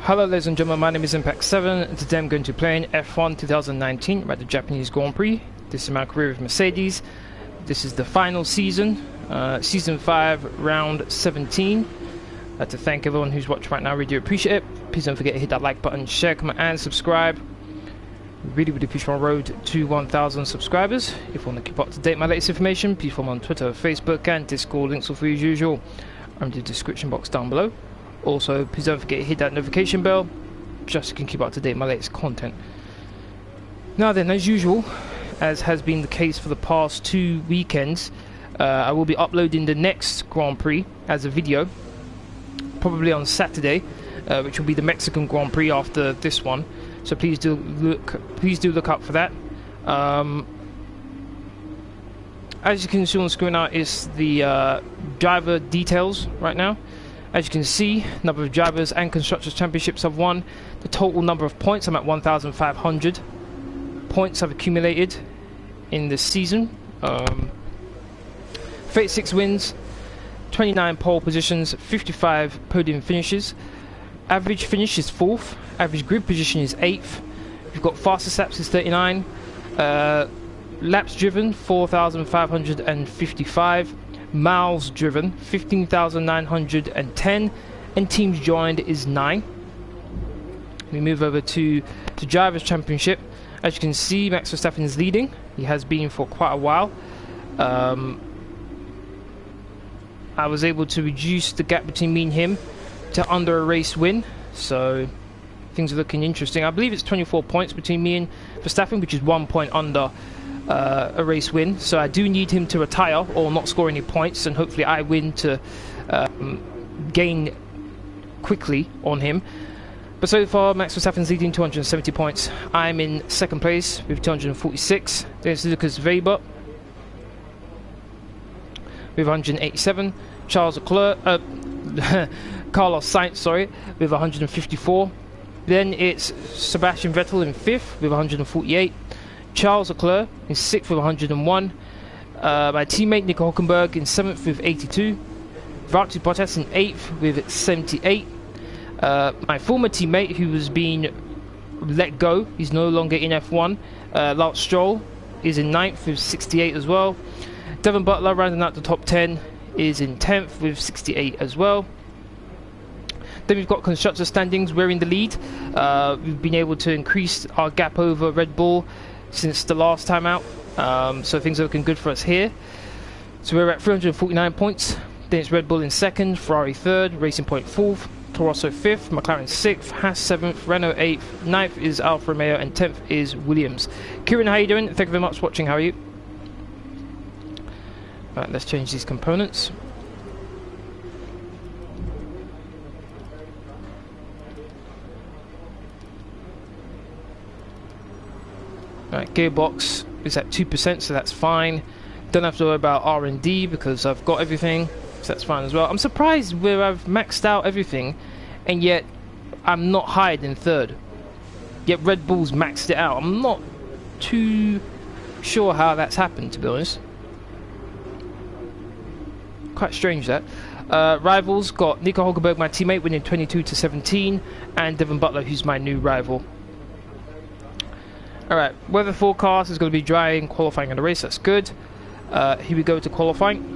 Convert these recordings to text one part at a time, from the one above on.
Hello ladies and gentlemen, my name is Impact7 and today I'm going to play in F1 2019 at the Japanese Grand Prix. This is my career with Mercedes. This is the final season, Season 5, Round 17. I'd like to thank everyone who's watching right now, really do appreciate it. Please don't forget to hit that like button, share, comment and subscribe. Really push my road to 1,000 subscribers. If you want to keep up to date with my latest information, please follow me on Twitter, Facebook and Discord. Links are free as usual. I'm in the description box down below. Also, please don't forget to hit that notification bell, just so you can keep up to date with my latest content. Now then, as usual, as has been the case for the past 2 weekends, I will be uploading the next Grand Prix as a video, probably on Saturday, which will be the Mexican Grand Prix after this one. So please do look out for that. As you can see on the screen now, is the driver details right now. As you can see, number of drivers and Constructors Championships have won. The total number of points, I'm at 1,500 points I've accumulated in this season. 36 wins, 29 pole positions, 55 podium finishes. Average finish is 4th, average grid position is 8th. We've got fastest laps is 39. Laps driven, 4,555. Miles driven, 15,910. And teams joined is 9. We move over to the Drivers' Championship. As you can see, Max Verstappen is leading. He has been for quite a while. I was able to reduce the gap between me and him to under a race win, so things are looking interesting. I believe it's 24 points between me and Verstappen, which is 1 point under a race win. So I do need him to retire or not score any points, and hopefully I win to gain quickly on him. But so far, Max Verstappen's leading 270 points. I'm in 2nd place with 246. There's Lucas Weber with 187. Charles Leclerc, Carlos Sainz, sorry, with 154. Then it's Sebastian Vettel in 5th with 148. Charles Leclerc in 6th with 101. My teammate Nico Hulkenburg in 7th with 82. Valtteri Bottas in 8th with 78. My former teammate who was being let go, he's no longer in F1. Lance Stroll is in 9th with 68 as well. Devon Butler, rounding out the top 10, is in 10th with 68 as well. Then we've got constructor standings. We're in the lead. We've been able to increase our gap over Red Bull since the last time out. So things are looking good for us here. So we're at 349 points. Then it's Red Bull in 2nd, Ferrari 3rd, Racing Point 4th, Toronto 5th, McLaren 6th, Haas 7th, Renault 8th, 9th is Alfa Romeo, and 10th is Williams. Kieran, how are you doing? Thank you very much for watching. How are you? Right, let's change these components. Right, gearbox is at 2%, so that's fine. Don't have to worry about R&D because I've got everything, so that's fine as well. I'm surprised where I've maxed out everything, and yet I'm not higher than 3rd. Yet Red Bull's maxed it out. I'm not too sure how that's happened, to be honest. Quite strange that. Rivals got Nico Hulkenburg, my teammate, winning 22-17, and Devon Butler, who's my new rival. Alright, weather forecast is going to be dry in qualifying and the race, that's good. Here we go to qualifying.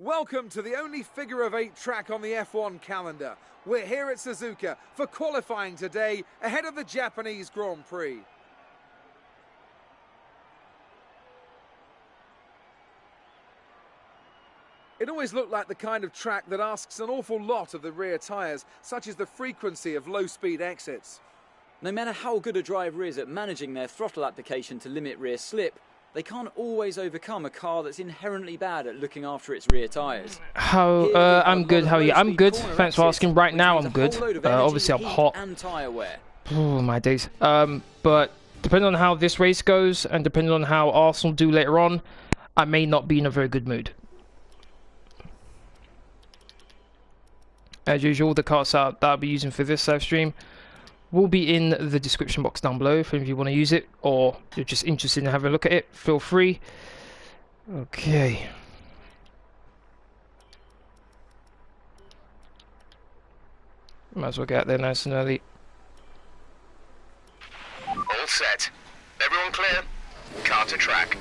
Welcome to the only figure of 8 track on the F1 calendar. We're here at Suzuka for qualifying today ahead of the Japanese Grand Prix. It always looked like the kind of track that asks an awful lot of the rear tyres, such as the frequency of low-speed exits. No matter how good a driver is at managing their throttle application to limit rear slip, they can't always overcome a car that's inherently bad at looking after its rear tyres. I'm good, how are you? I'm good, thanks for asking. Right now I'm good. Obviously I'm hot. Oh my days. But depending on how this race goes, and depending on how Arsenal do later on, I may not be in a very good mood. As usual, the car setup that I'll be using for this live stream will be in the description box down below. If any of you want to use it or you're just interested in having a look at it, feel free. Okay. Might as well get out there nice and early. All set. Everyone clear? Car to track.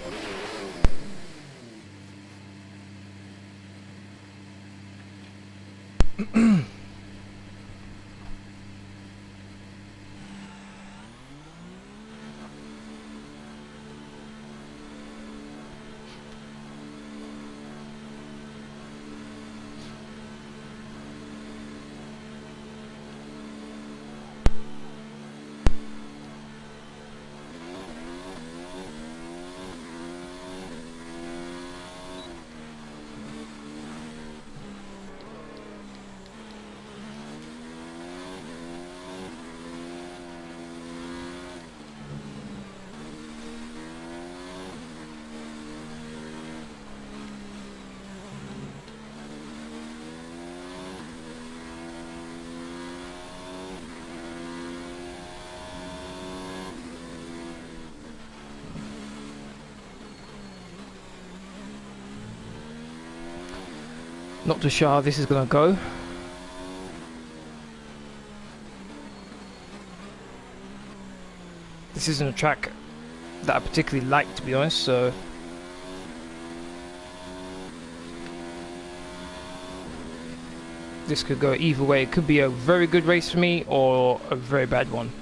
Not too sure how this is going to go. This isn't a track that I particularly like, to be honest, so this could go either way. It could be a very good race for me or a very bad one.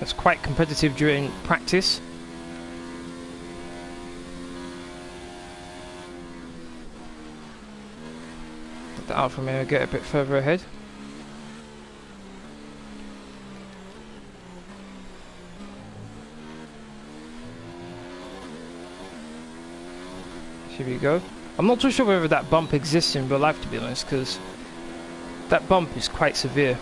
It's quite competitive during practice. Let the Alfa Romeo get a bit further ahead. Here we go. I'm not too sure whether that bump exists in real life, to be honest, because that bump is quite severe.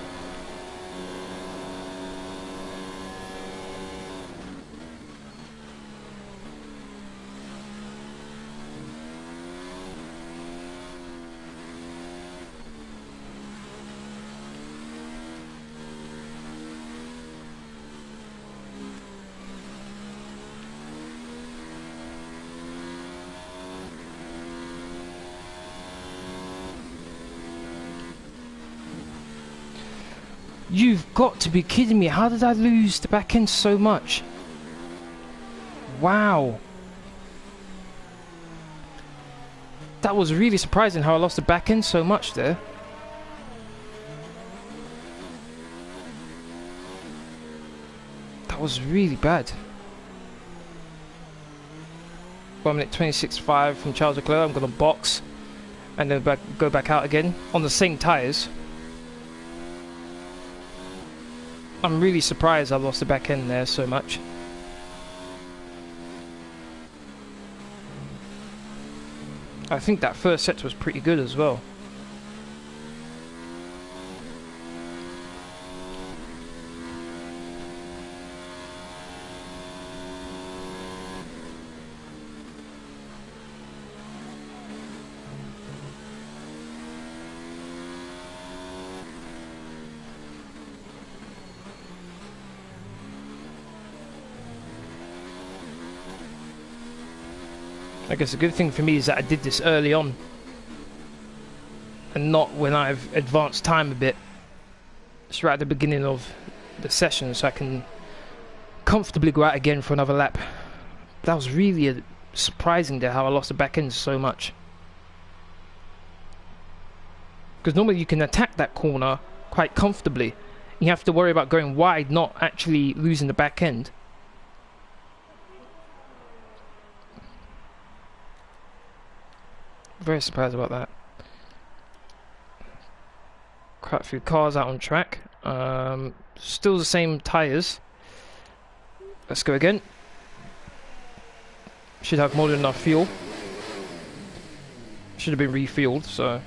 You've got to be kidding me. How did I lose the back end so much? Wow. That was really surprising how I lost the back end so much there. That was really bad. 1 minute 26.5 from Charles Leclerc. I'm going to box and then go back out again on the same tyres. I'm really surprised I lost the back end there so much. I think that first set was pretty good as well. I guess the good thing for me is that I did this early on and not when I've advanced time a bit. It's right at the beginning of the session, so I can comfortably go out again for another lap. That was really surprising there how I lost the back end so much. Because normally you can attack that corner quite comfortably. You have to worry about going wide, not actually losing the back end. Very surprised about that. Quite a few cars out on track. Still the same tyres. Let's go again. Should have more than enough fuel. Should have been refueled, so.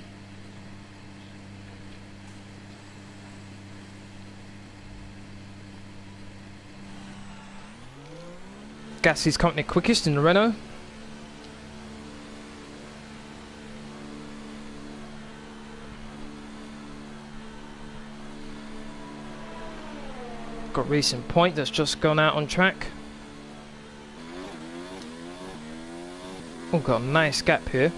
Gasly's currently quickest in the Renault. Got Racing Point that's just gone out on track. Oh, got a nice gap here.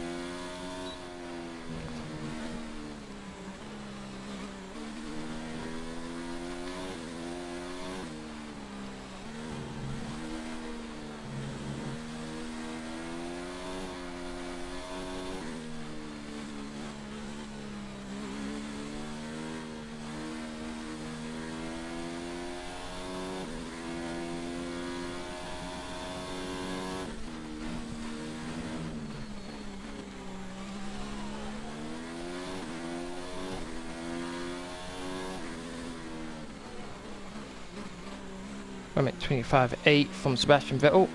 I'm at 25.8 from Sebastian Vettel.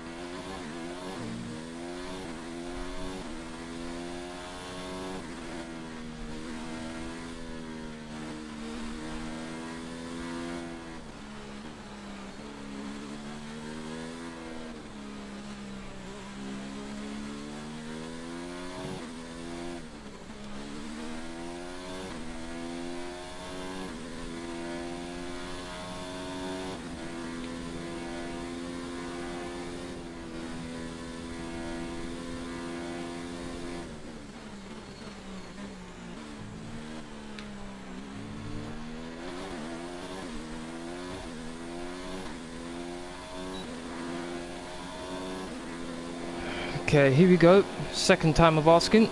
Okay, here we go. Second time of asking.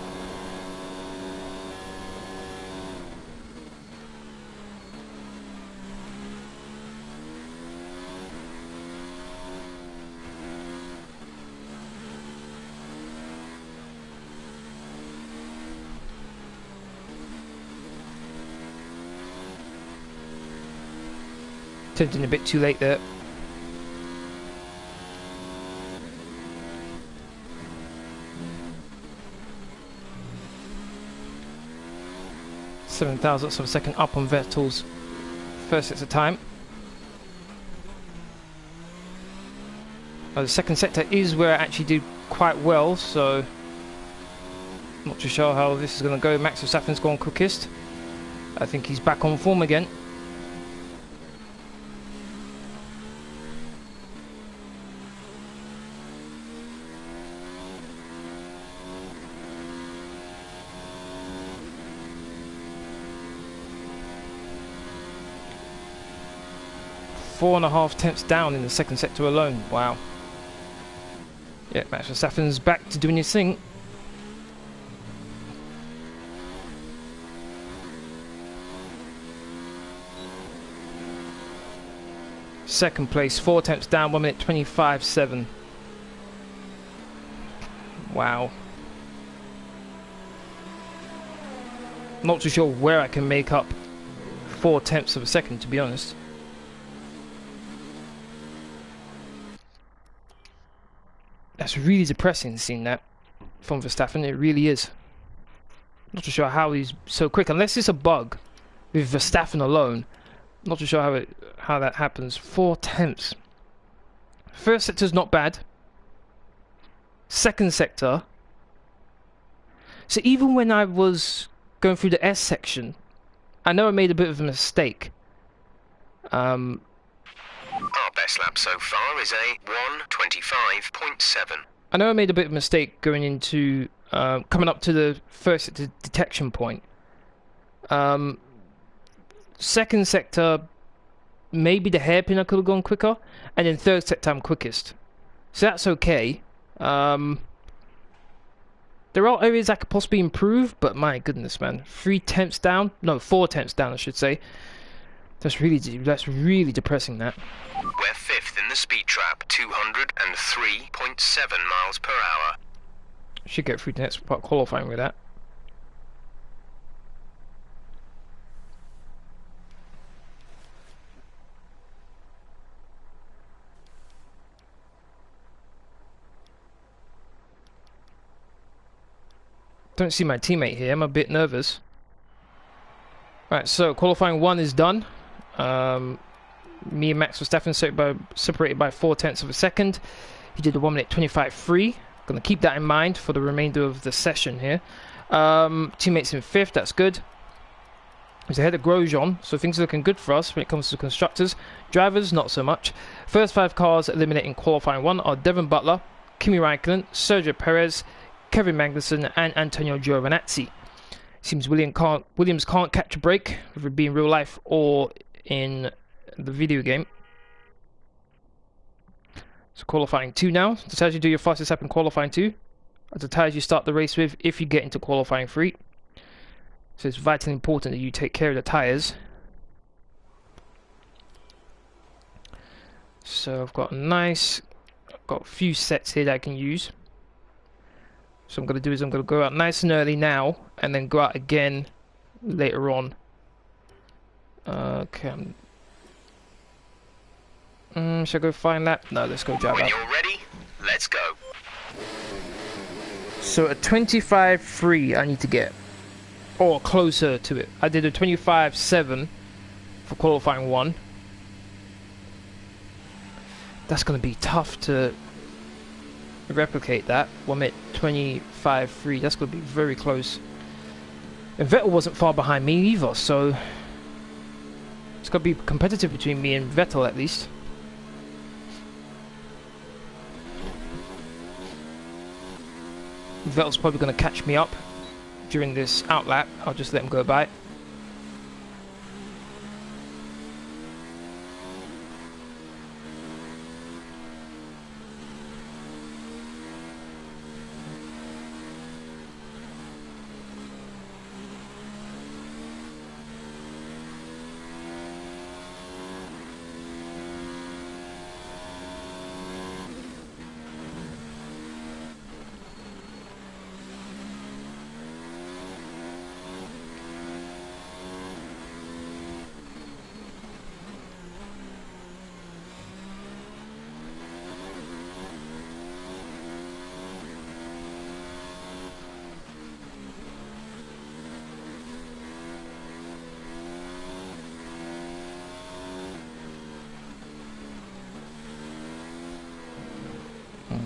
Turned in a bit too late there. Seven thousandths of a second up on Vettel's first sector time. The second sector is where I actually did quite well, so not too sure how this is going to go. Max Verstappen's gone quickest. I think he's back on form again. Four and a half tenths down in the second sector alone. Wow. Yeah, Max Verstappen's back to doing his thing. Second place, 4 tenths down, 1 minute 25.7. Wow. Not too sure where I can make up 4 tenths of a second, to be honest. That's really depressing seeing that from Verstappen, it really is. Not too sure how he's so quick, unless it's a bug with Verstappen alone. Not too sure how that happens. 4 tenths. First sector's not bad. Second sector. So even when I was going through the S section, I know I made a bit of a mistake. Our best lap so far is a 1:25.7. I know I made a bit of a mistake going into coming up to the first sector detection point. Second sector, maybe the hairpin I could have gone quicker, and then third sector I'm quickest. So that's okay. There are areas I could possibly improve, but my goodness, man, 3 tenths down? No, 4 tenths down, I should say. That's really depressing, that. We're 5th in the speed trap, 203.7 miles per hour. Should get through the next part qualifying with that. Don't see my teammate here, I'm a bit nervous. Right, so qualifying 1 is done. Me and Max Verstappen separated by 4 tenths of a second. He did a 1 minute 25.3. Gonna keep that in mind for the remainder of the session here. Teammates in 5th, that's good. He's ahead of Grosjean, so things are looking good for us when it comes to constructors. Drivers, not so much. First 5 cars eliminating qualifying 1 are Devon Butler, Kimi Raikkonen, Sergio Perez, Kevin Magnussen, and Antonio Giovinazzi. Seems Williams can't catch a break, whether it be in real life or in the video game. So qualifying 2 now. This tells you do your fastest lap in qualifying 2. That's the tyres you start the race with if you get into qualifying 3. So it's vitally important that you take care of the tyres. So I've got a few sets here that I can use. So what I'm going to do is I'm going to go out nice and early now, and then go out again later on. Okay. Should I go find that? No, let's go drive out. When you're ready, let's go. So a 25.3 I need to get. Or closer to it. I did a 25.7 for qualifying 1. That's going to be tough to replicate that. 1 minute 25.3. That's going to be very close. And Vettel wasn't far behind me either, so it's going to be competitive between me and Vettel at least. Vettel's probably going to catch me up during this outlap. I'll just let him go by.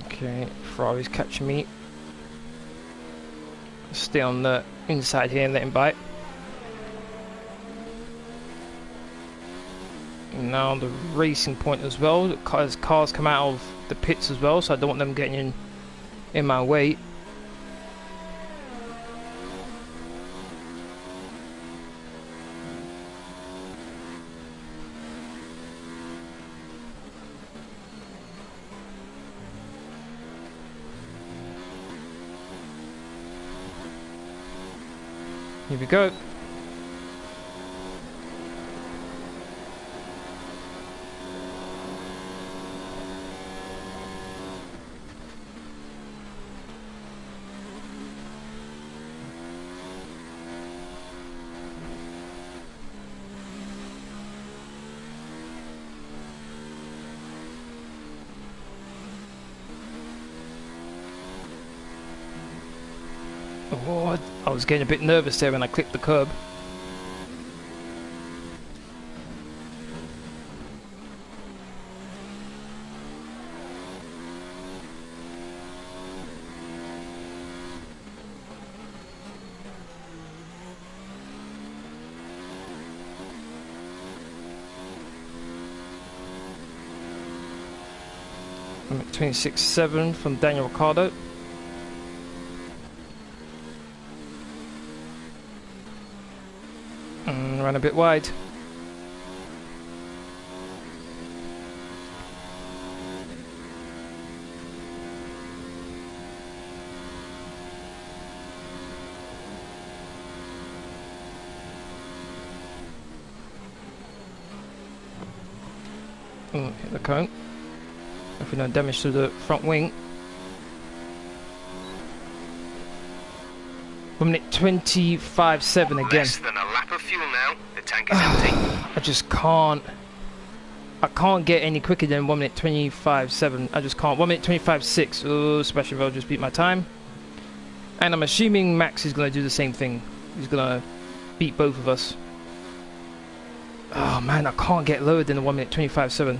Okay, Ferrari's catching me. Stay on the inside here and let him bite. And now the racing point as well. As cars come out of the pits as well, so I don't want them getting in my way. Here we go. Oh, I was getting a bit nervous there when I clicked the curb. I'm at 26.7 from Daniel Ricciardo. Ran a bit wide. Hit the cone. Hopefully no damage to the front wing. 1 minute 25.7 again. Less than a lap of fuel now. The tank is empty. I just can't. I can't get any quicker than 1 minute 25.7. I just can't. 1 minute 25.6. Oh, Sebastian Vettel just beat my time. And I'm assuming Max is going to do the same thing. He's going to beat both of us. Oh man, I can't get lower than the 1 minute 25.7.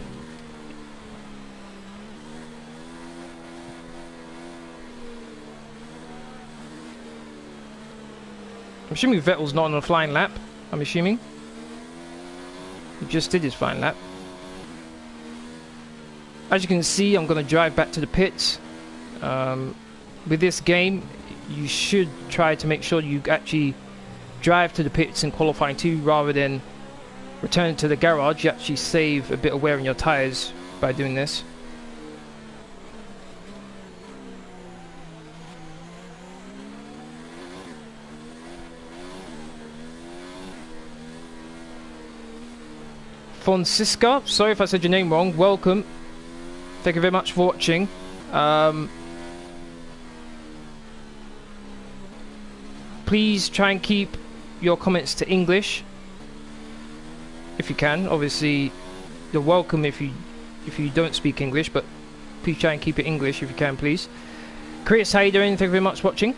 I'm assuming Vettel's not on a flying lap. I'm assuming. He just did his flying lap. As you can see, I'm going to drive back to the pits. With this game, you should try to make sure you actually drive to the pits in qualifying 2 rather than return to the garage. You actually save a bit of wear on your tyres by doing this. Francisca, sorry if I said your name wrong, welcome. Thank you very much for watching. Please try and keep your comments to English if you can. Obviously you're welcome if you don't speak English, but please try and keep it English if you can, please. Chris, how you doing? Thank you very much for watching.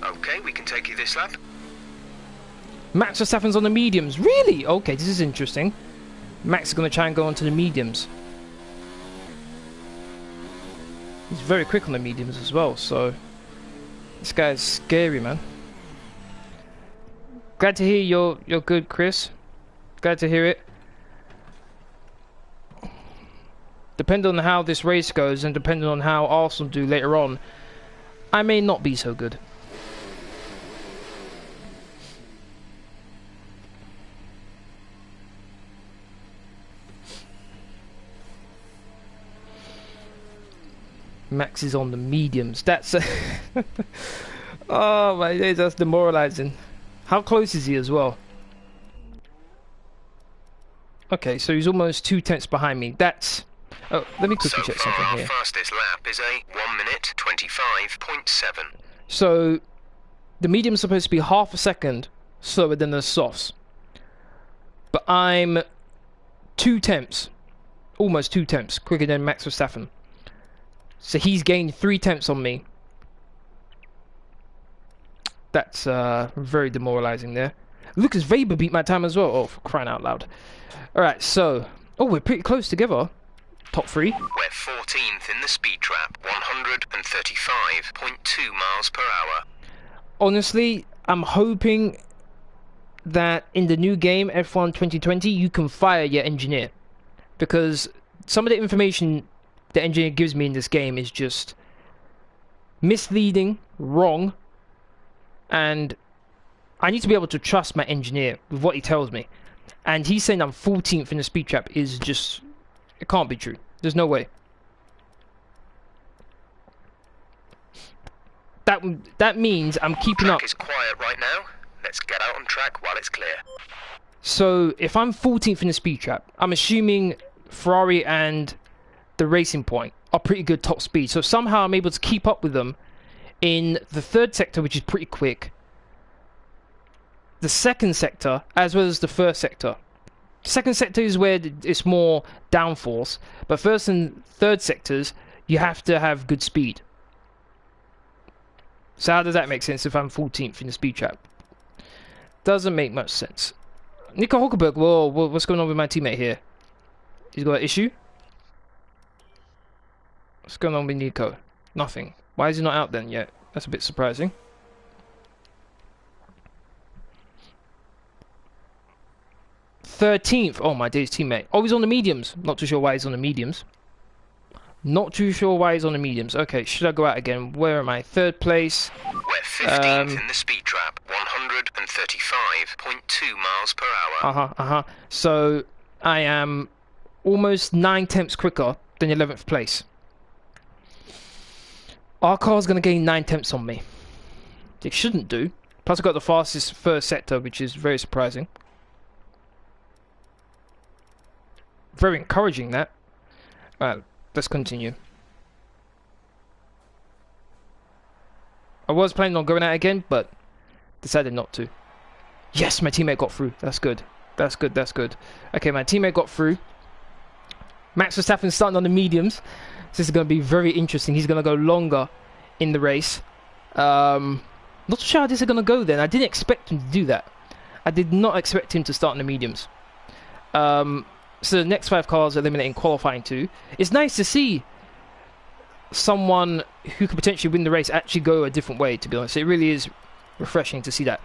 Okay, we can take you this lap. Max Verstappen's on the mediums. Really? Okay, this is interesting. Max is going to try and go onto the mediums. He's very quick on the mediums as well, so this guy's scary, man. Glad to hear you're good, Chris. Glad to hear it. Depending on how this race goes and depending on how Arsenal do later on, I may not be so good. Max is on the mediums. That's oh my days, that's demoralizing. How close is he as well? Okay, so he's almost 2 tenths behind me. That's... Oh, let me quickly check something here. Our fastest lap is a 1 minute 25.7. So the medium's supposed to be half a second slower than the softs, but I'm 2 tenths, almost 2 tenths quicker than Max Verstappen. So he's gained 3 tenths on me. That's very demoralizing there. Lucas Weber beat my time as well. Oh, for crying out loud. Alright, so... Oh, we're pretty close together. Top 3. We're 14th in the speed trap. 135.2 miles per hour. Honestly, I'm hoping that in the new game, F1 2020, you can fire your engineer. Because some of the information the engineer gives me in this game is just misleading, wrong, and I need to be able to trust my engineer with what he tells me. And he's saying I'm 14th in the speed trap is just... It can't be true. There's no way. That means I'm keeping up. Track is quiet right now. Let's get out on track while it's clear. So if I'm 14th in the speed trap, I'm assuming Ferrari and the Racing Point are pretty good top speed. So somehow I'm able to keep up with them in the 3rd sector, which is pretty quick, the 2nd sector, as well as the 1st sector. 2nd sector is where it's more downforce, but 1st and 3rd sectors, you have to have good speed. So how does that make sense if I'm 14th in the speed trap? Doesn't make much sense. Nico Hulkenburg, whoa, what's going on with my teammate here? He's got an issue? What's going on with Nico? Nothing. Why is he not out then yet? That's a bit surprising. '13th. Oh my days, teammate. Oh, he's on the mediums. Not too sure why he's on the mediums. Not too sure why he's on the mediums. Okay, should I go out again? Where am I? 3rd place. We're 15th in the speed trap. 135.2 miles per hour. So I am almost 9 tenths quicker than 11th place. Our car's going to gain 9 tenths on me. It shouldn't do. Plus I got the fastest 1st sector, which is very surprising. Very encouraging, that. Alright, let's continue. I was planning on going out again, but decided not to. Yes, my teammate got through. That's good. That's good, that's good. Okay, my teammate got through. Max Verstappen's starting on the mediums. This is going to be very interesting. He's going to go longer in the race. Not sure how this is going to go then. I didn't expect him to do that. I did not expect him to start in the mediums. So the next 5 cars eliminating qualifying 2. It's nice to see someone who could potentially win the race actually go a different way, to be honest. It really is refreshing to see that.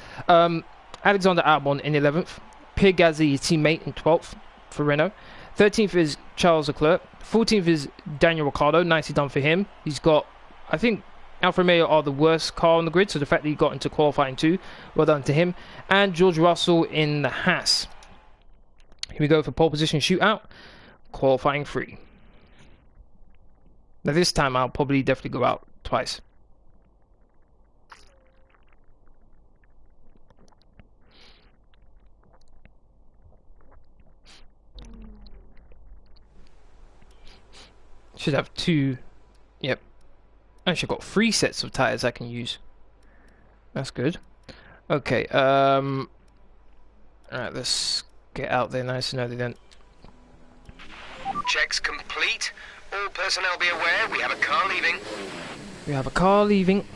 Alexander Albon in 11th. Pierre Gasly, his teammate, in 12th for Renault. 13th is Charles Leclerc. 14th is Daniel Ricciardo. Nicely done for him. He's got, I think, Alfa Romeo are the worst car on the grid, so the fact that he got into qualifying 2, well done to him. And George Russell in the Haas. Here we go for pole position shootout, qualifying 3. Now this time I'll probably definitely go out twice. Should have 2, yep. Actually got 3 sets of tires I can use. That's good. Okay, alright, let's get out there nice and early then. Checks complete. All personnel be aware, we have a car leaving. We have a car leaving.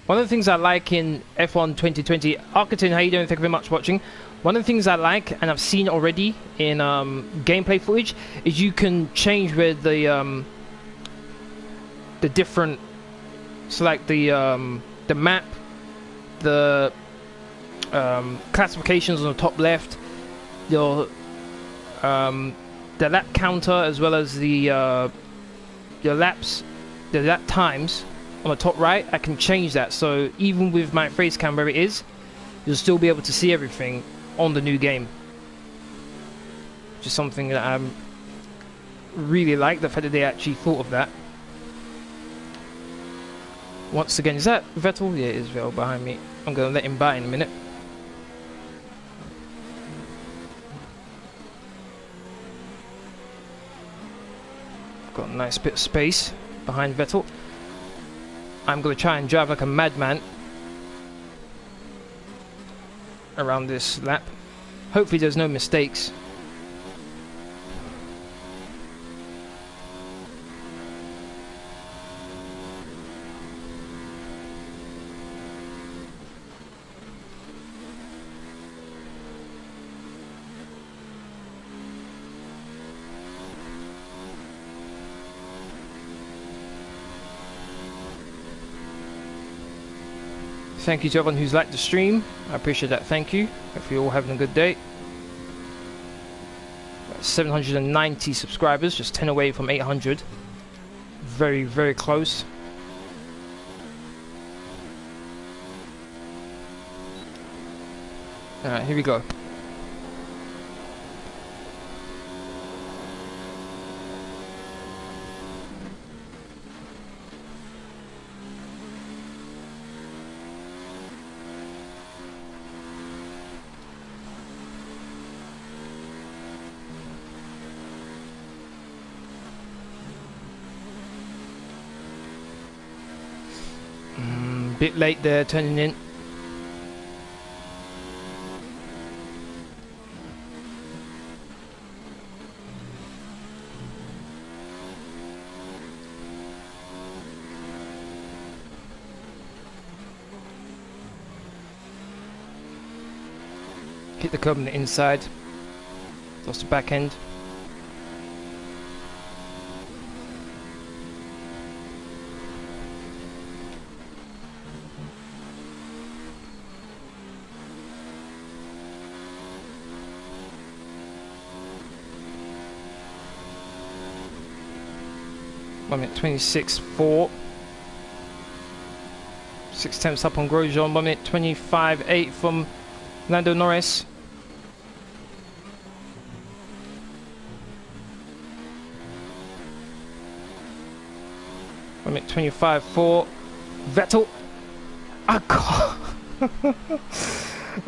One of the things I like in F1 2020, Arkitin, how you doing? Thank you very much for watching. One of the things I like, and I've seen already in gameplay footage, is you can change where the different, so like the map, the classifications on the top left, your the lap counter, as well as the your laps, the lap times on the top right. I can change that, so even with my face cam where it is, you'll still be able to see everything on the new game. Just something that I really like, the fact that they actually thought of that. Once again, is that Vettel? Yeah, it is Vettel behind me. I'm going to let him by in a minute. Got a nice bit of space behind Vettel. I'm going to try and drive like a madman around this lap. Hopefully there's no mistakes. Thank you to everyone who's liked the stream. I appreciate that. Thank you. Hope you're all having a good day. 790 subscribers, just 10 away from 800. Very, very close. Alright, here we go. Bit late there, turning in. Hit the curb on the inside. Lost the back end. One minute 26.4. 6 tenths up on Grosjean. 1 minute 25.8 from Lando Norris. I mean 25.4. Vettel.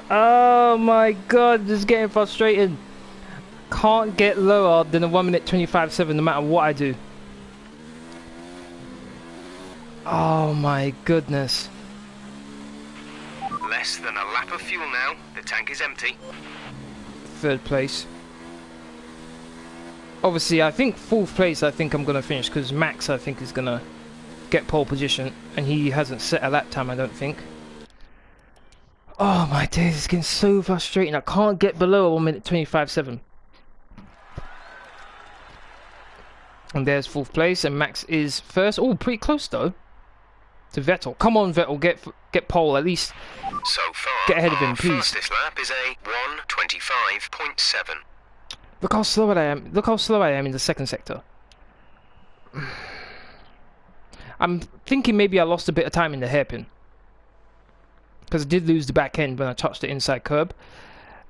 Oh my god, this is getting frustrating. Can't get lower than a 1 minute 25.7 no matter what I do. Oh my goodness. Less than a lap of fuel now. The tank is empty. 3rd place. Obviously, I think 4th place I think I'm going to finish, because Max I think is going to get pole position, and he hasn't set a lap time, I don't think. Oh my days, it's getting so frustrating. I can't get below a 1 minute 25.7. And there's 4th place, and Max is first. Oh, pretty close though to Vettel. Come on, Vettel, get pole at least. So far, get ahead of him, please. Fastest lap is a 1:25.7. Look how slow I am. Look how slow I am in the second sector. I'm thinking maybe I lost a bit of time in the hairpin. Because I did lose the back end when I touched the inside curb.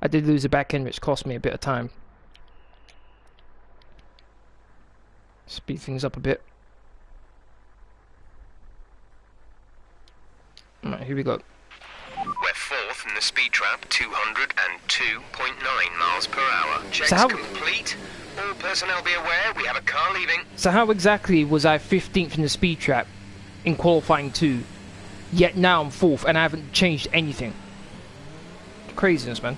I did lose the back end, which cost me a bit of time. Speed things up a bit. Alright, here we go. We're 4th in the speed trap, 202.9 miles per hour. Checks So how, complete. All personnel be aware, we have a car leaving. so how exactly was I 15th in the speed trap in qualifying 2, yet now I'm 4th and I haven't changed anything? Craziness, man.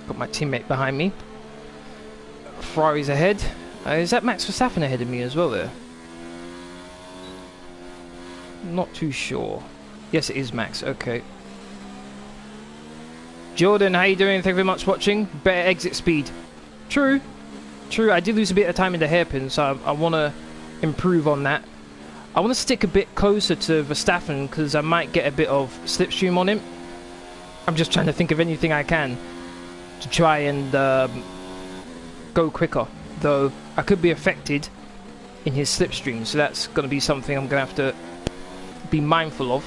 Got my teammate behind me. Ferrari's ahead. Is that Max Verstappen ahead of me as well there? Not too sure. Yes, it is Max. Okay. Jordan, how you doing? Thank you very much for watching. Better exit speed. True. True. I did lose a bit of time in the hairpin, so I want to improve on that. I want to stick a bit closer to Verstappen because I might get a bit of slipstream on him. I'm just trying to think of anything I can to try and go quicker, though I could be affected in his slipstream, so that's going to be something I'm going to have to be mindful of.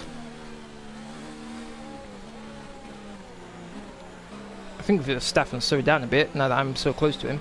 I think Verstappen slowed down a bit now that I'm so close to him.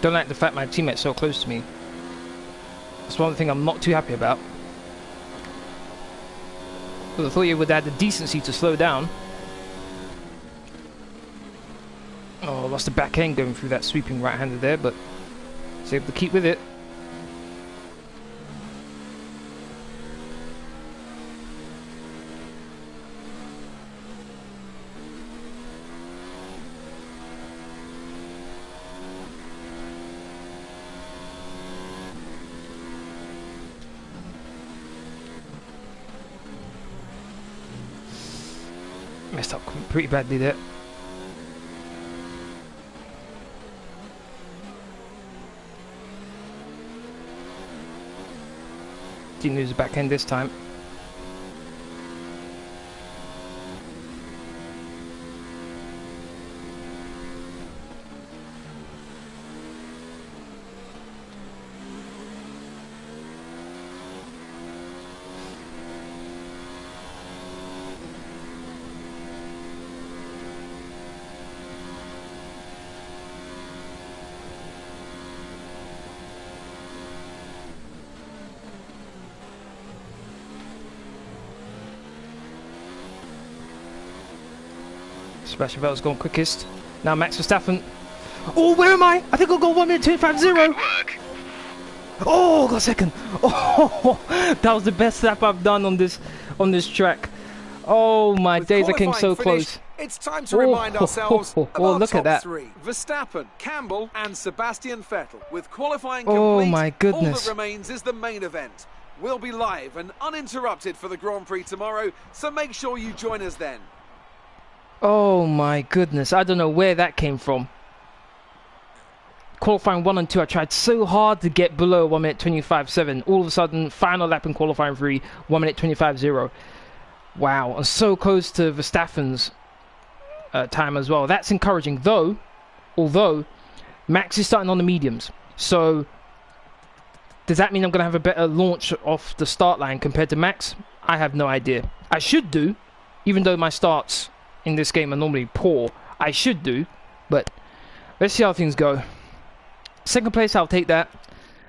Don't like the fact my teammate's so close to me. That's one thing I'm not too happy about. But I thought you would have the decency to slow down. Oh, lost the back end going through that sweeping right-hander there, but was able to keep with it. Messed up pretty badly there. Didn't lose the back end this time. Sebastian Vettel's gone quickest. Now Max Verstappen. Oh, where am I? I think I'll go 1 minute 25.0. Good work. Oh, got second. Oh, that was the best lap I've done on this track. Oh my days, I came so close. It's time to remind ourselves of our look at that. top 3. Verstappen, Campbell and Sebastian Vettel. With qualifying Oh complete, my goodness. all that remains is the main event. We'll be live and uninterrupted for the Grand Prix tomorrow, so make sure you join us then. Oh my goodness, I don't know where that came from. Qualifying 1 and 2, I tried so hard to get below 1 minute 25.7. All of a sudden, final lap in qualifying 3, 1 minute 25.0. Wow, and so close to Verstappen's time as well. That's encouraging, though, although Max is starting on the mediums. So Does that mean I'm going to have a better launch off the start line compared to Max? I have no idea. I should do, even though my starts in this game are normally poor. I should do, but let's see how things go. Second place, I'll take that.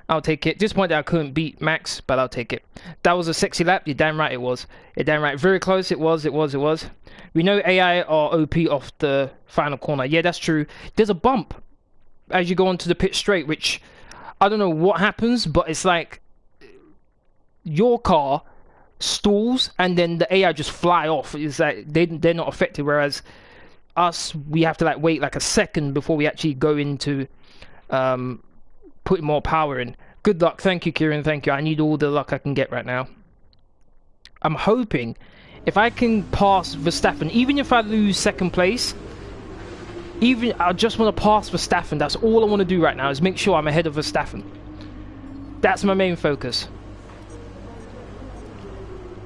I'll take it. Disappointed that I couldn't beat Max, but I'll take it. That was a sexy lap. You're damn right it was. You're damn right. Very close. It was. We know AI are OP off the final corner. Yeah, that's true. There's a bump as you go onto the pit straight, which I don't know what happens, but it's like your car stalls and then the AI just fly off. It's like they're not affected, whereas us, we have to like wait like a second before we actually go into putting more power in. Good luck. Thank you, Kieran. Thank you. I need all the luck I can get right now. I'm hoping if I can pass Verstappen, even if I lose second place, I just want to pass Verstappen. That's all I want to do right now, is make sure I'm ahead of Verstappen. That's my main focus.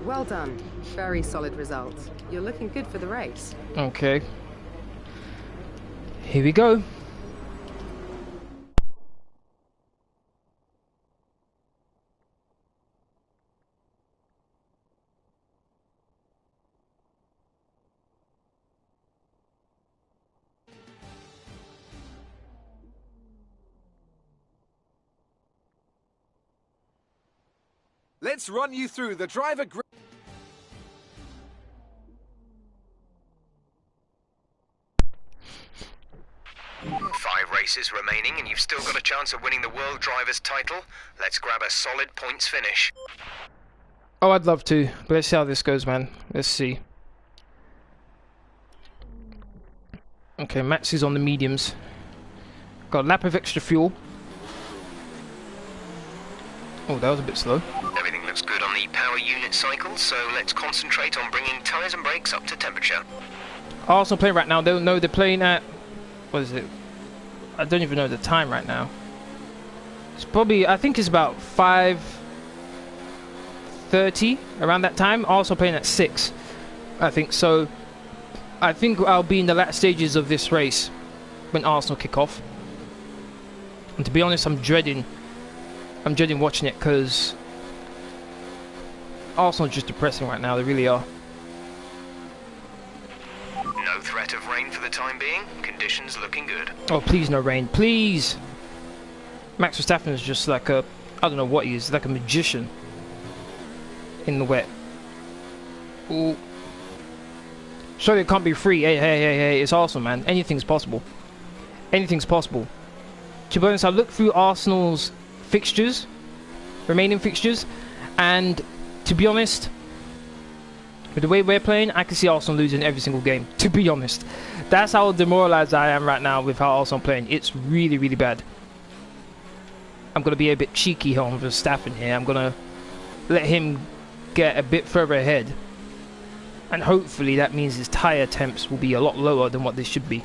Well done. Very solid results. You're looking good for the race. Okay. Here we go. Let's run you through the driver grid. Five races remaining and you've still got a chance of winning the World Drivers' title. Let's grab a solid points finish. Oh, I'd love to, but let's see how this goes, man. Let's see. Okay, Max is on the mediums. Got a lap of extra fuel. Oh, that was a bit slow. Everything looks good on the power unit cycle, so let's concentrate on bringing tyres and brakes up to temperature. Arsenal playing right now. They don't know they're playing at... What is it? I don't even know the time right now. It's probably... I think it's about 5:30, around that time. Arsenal playing at 6, I think. So, I think I'll be in the last stages of this race when Arsenal kick off. And to be honest, I'm dreading watching it, because Arsenal are just depressing right now. They really are. No threat of rain for the time being. Conditions looking good. Oh, please no rain. Please! Max Verstappen is just like a... I don't know what he is. Like a magician in the wet. Ooh. Surely it can't be free. Hey. It's Arsenal, man. Anything's possible. Anything's possible. To be honest, I looked through Arsenal's fixtures, remaining fixtures, and to be honest, with the way we're playing, I can see Arsenal losing every single game. To be honest, that's how demoralized I am right now with how Arsenal are playing. It's really, really bad. I'm gonna be a bit cheeky here on Verstappen here. I'm gonna let him get a bit further ahead, and hopefully that means his tire temps will be a lot lower than what they should be.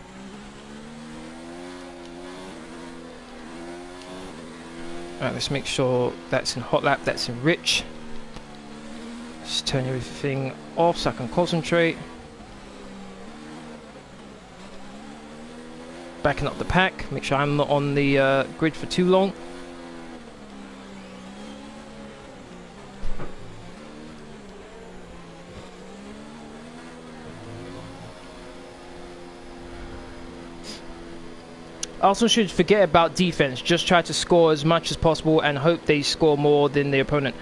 Alright, let's make sure that's in hot lap, that's in rich. Just turn everything off so I can concentrate. Backing up the pack, make sure I'm not on the grid for too long. Arsenal should forget about defense, just try to score as much as possible and hope they score more than the opponent.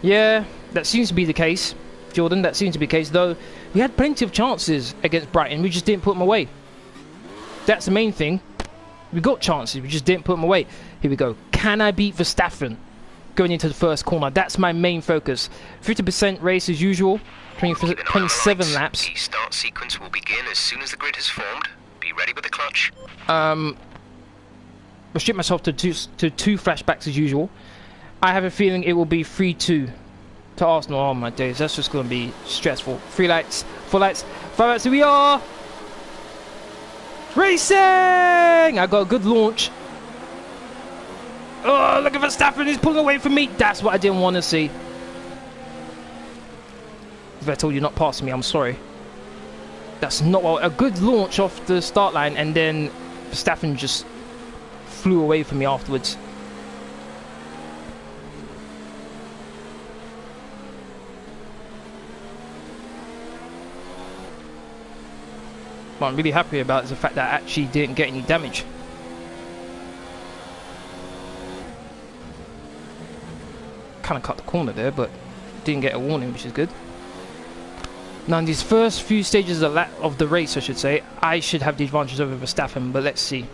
Yeah, that seems to be the case, Jordan, that seems to be the case, though we had plenty of chances against Brighton, we just didn't put them away. That's the main thing. We got chances, we just didn't put them away. Here we go. Can I beat Verstappen going into the first corner? That's my main focus. 50% race as usual, 27 laps. The start sequence will begin as soon as the grid has formed. Be ready with the clutch. Restrict myself to two flashbacks as usual. I have a feeling it will be 3-2 to Arsenal. Oh my days, that's just going to be stressful. 3 lights, 4 lights, 5 lights, here we are! Racing! I got a good launch. Oh, look at Verstappen, he's pulling away from me. That's what I didn't want to see. Vettel, you're not passing me, I'm sorry. That's not what... A good launch off the start line, and then Verstappen just flew away from me afterwards. What I'm really happy about is the fact that I actually didn't get any damage. Kind of cut the corner there, but didn't get a warning, which is good. Now in these first few stages of the race, I should say, I should have the advantage over Verstappen, but let's see.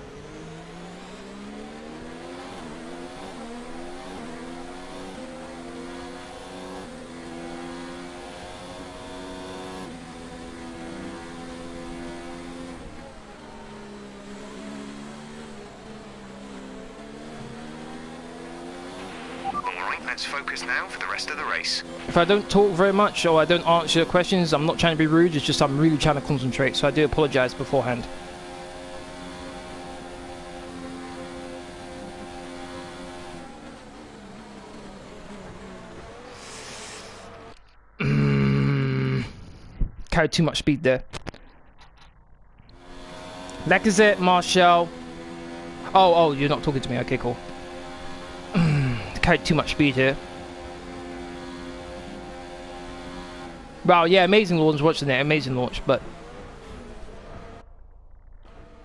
Let's focus now for the rest of the race. If I don't talk very much or I don't answer your questions, I'm not trying to be rude, it's just I'm really trying to concentrate, so I do apologise beforehand. Carried too much speed there. Lacazette, Marshall. Oh, you're not talking to me, okay, cool. Carried too much speed here. Wow, yeah, amazing launch watching it, amazing launch, but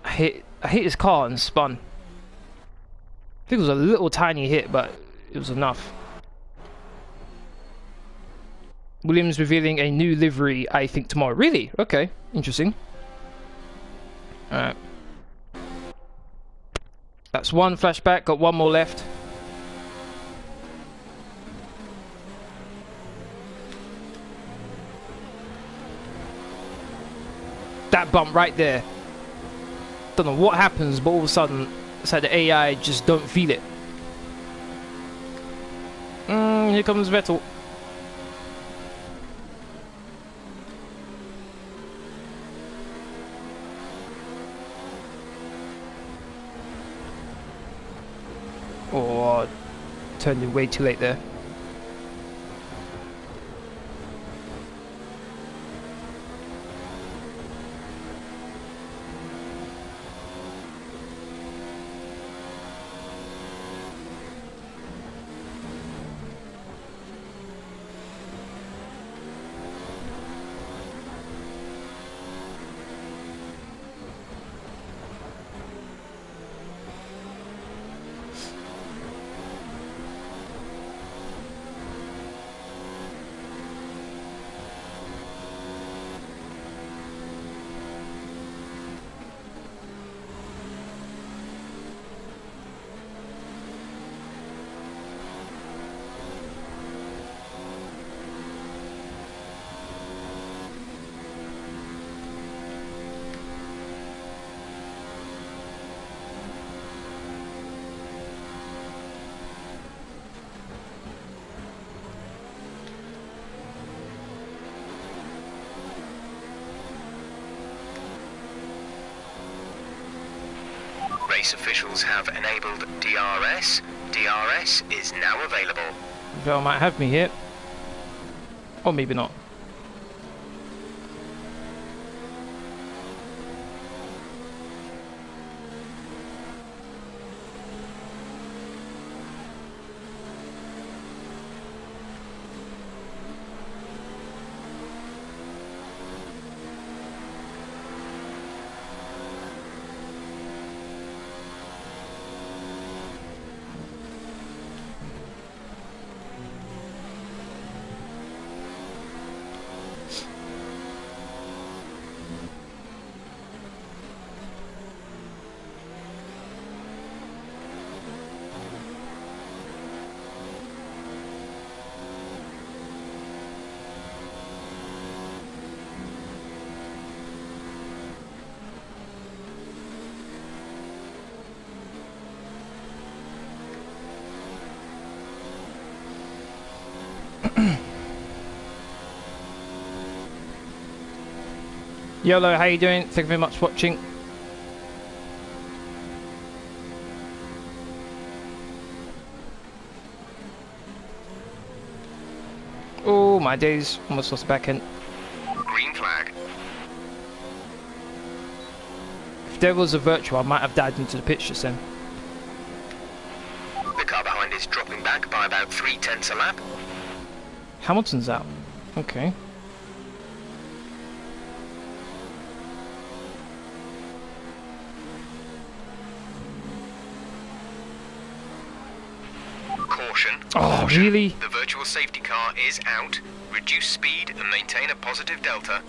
I hit his car and spun. I think it was a little tiny hit, but it was enough. Williams revealing a new livery, I think, tomorrow. Really? Okay, interesting. Alright. That's one flashback, got one more left. That bump right there. Don't know what happens, but all of a sudden, it's like the AI just don't feel it. Here comes Vettel. Oh, turned in way too late there. Race officials have enabled DRS. DRS is now available. Vel might have me here. Or maybe not. YOLO, how you doing? Thank you very much for watching. Oh my days, almost lost the back end. Green flag. If there was a virtual, I might have dived into the pitch just then. The car behind is dropping back by about 0.3 a lap. Hamilton's out. Okay. caution. Oh, really? The virtual safety car is out. Reduce speed and maintain a positive delta.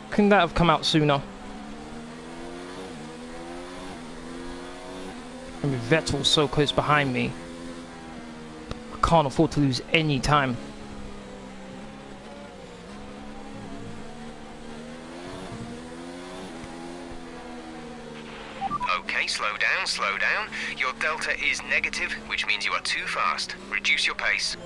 Couldn't that have come out sooner? I mean, Vettel's so close behind me. I can't afford to lose any time. Okay, slow down, slow down. Your delta is negative, which means you are too fast. Reduce your pace.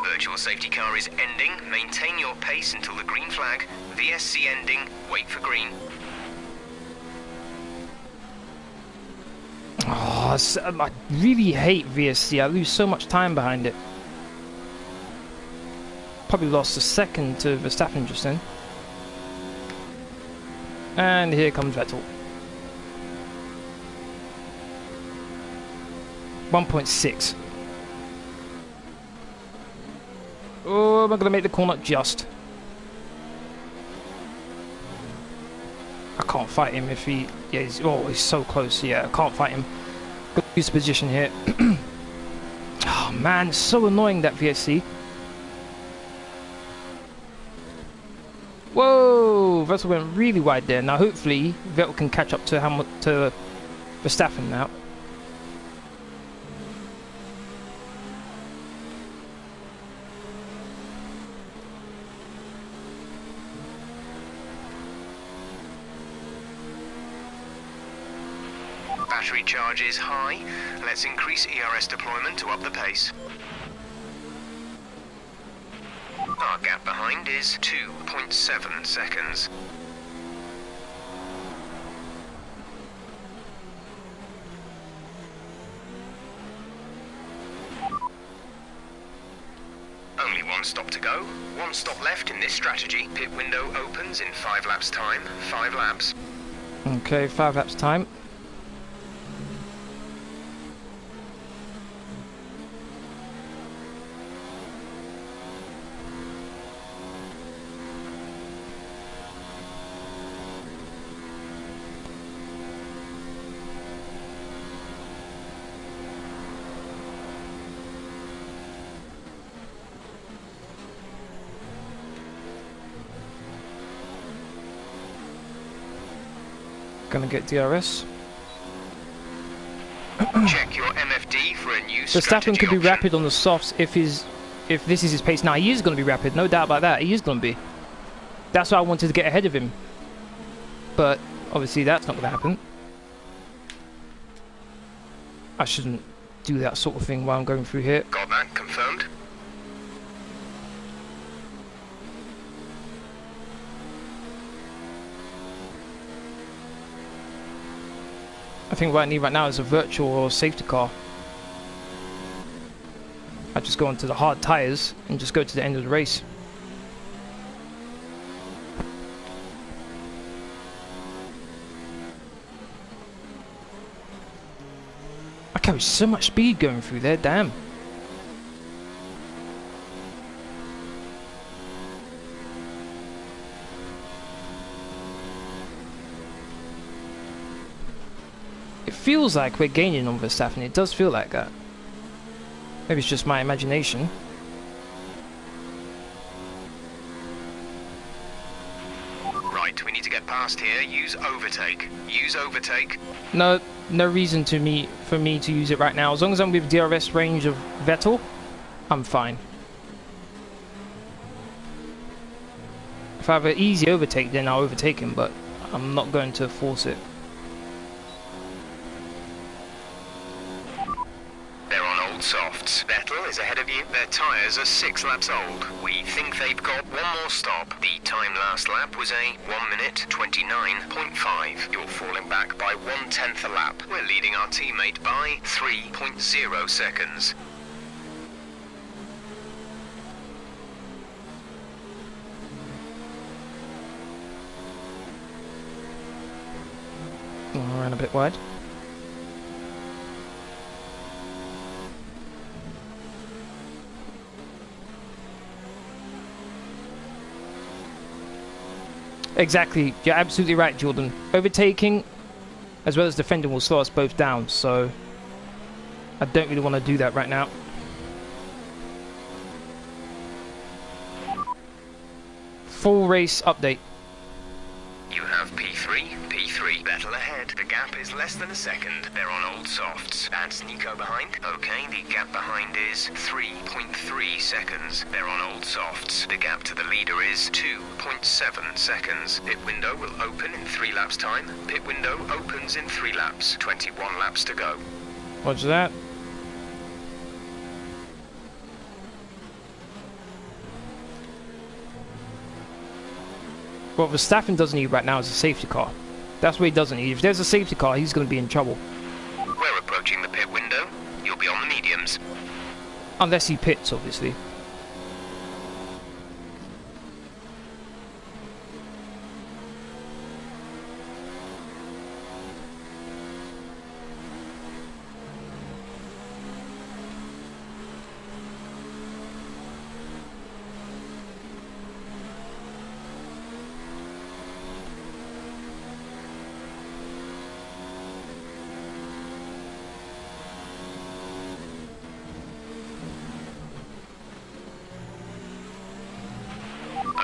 Virtual safety car is ending. Maintain your pace until the green flag. VSC ending. Wait for green. Oh, I really hate VSC. I lose so much time behind it. Probably lost a second to Verstappen just then. And here comes Vettel. 1.6. Oh, am I going to make the corner just? I can't fight him if he... Yeah, he's so close. Yeah, I can't fight him. Got to use the position here. Oh, man, it's so annoying, that VSC. Whoa, Vettel went really wide there. Now, hopefully, Vettel can catch up to Verstappen now. Battery charge is high. Let's increase ERS deployment to up the pace. Our gap behind is 2.7 seconds. Only one stop to go. One stop left in this strategy. Pit window opens in 5 laps time. 5 laps. Okay, 5 laps time. Gonna get DRS. Check your MFD for a new Verstappen could be option. rapid on the softs if this is his pace. Now he is gonna be rapid, no doubt about that. He is gonna be. That's why I wanted to get ahead of him. But obviously that's not gonna happen. I shouldn't do that sort of thing while I'm going through here. Got that confirmed. I think what I need right now is a virtual or safety car. I just go onto the hard tyres and just go to the end of the race. I carry so much speed going through there, damn. It feels like we're gaining on Verstappen. It does feel like that. Maybe it's just my imagination. Right, we need to get past here. Use overtake. Use overtake. No reason for me to use it right now. As long as I'm with DRS range of Vettel, I'm fine. If I have an easy overtake, then I'll overtake him, but I'm not going to force it. They're on old softs. Vettel is ahead of you. Their tyres are 6 laps old. We think they've got one more stop. The time last lap was a 1 minute 29.5. You're falling back by 1/10 a lap. We're leading our teammate by 3.0 seconds. I ran a bit wide. Exactly. You're absolutely right, Jordan. Overtaking as well as defending will slow us both down, so I don't really want to do that right now. Full race update. You have P3, Vettel ahead. The gap is less than a second. They're on old softs. That's Nico behind. Okay, the gap behind is 3.3 seconds. They're on old softs. The gap to the leader is 2.7 seconds. Pit window will open in 3 laps time. Pit window opens in 3 laps. 21 laps to go. Roger that. What Verstappen doesn't need right now is a safety car. That's what he doesn't need. If there's a safety car, he's going to be in trouble. We're approaching the pit window. You'll be on the mediums. Unless he pits, obviously.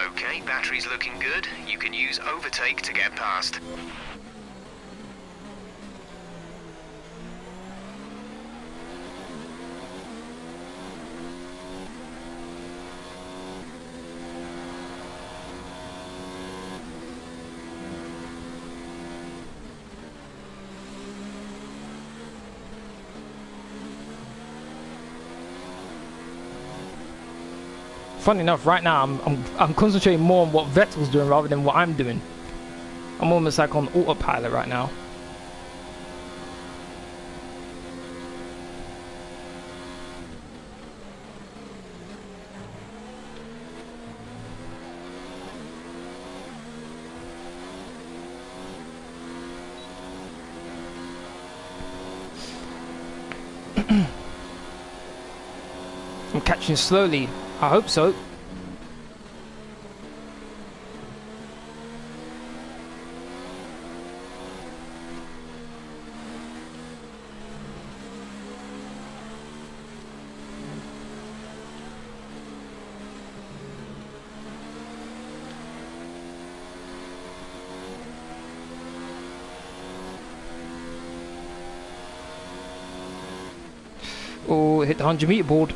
Okay, battery's looking good. You can use overtake to get past. Funny enough, right now I'm concentrating more on what Vettel's doing rather than what I'm doing. I'm almost like on autopilot right now. I'm catching slowly. I hope so. Oh, hit the 100-meter board.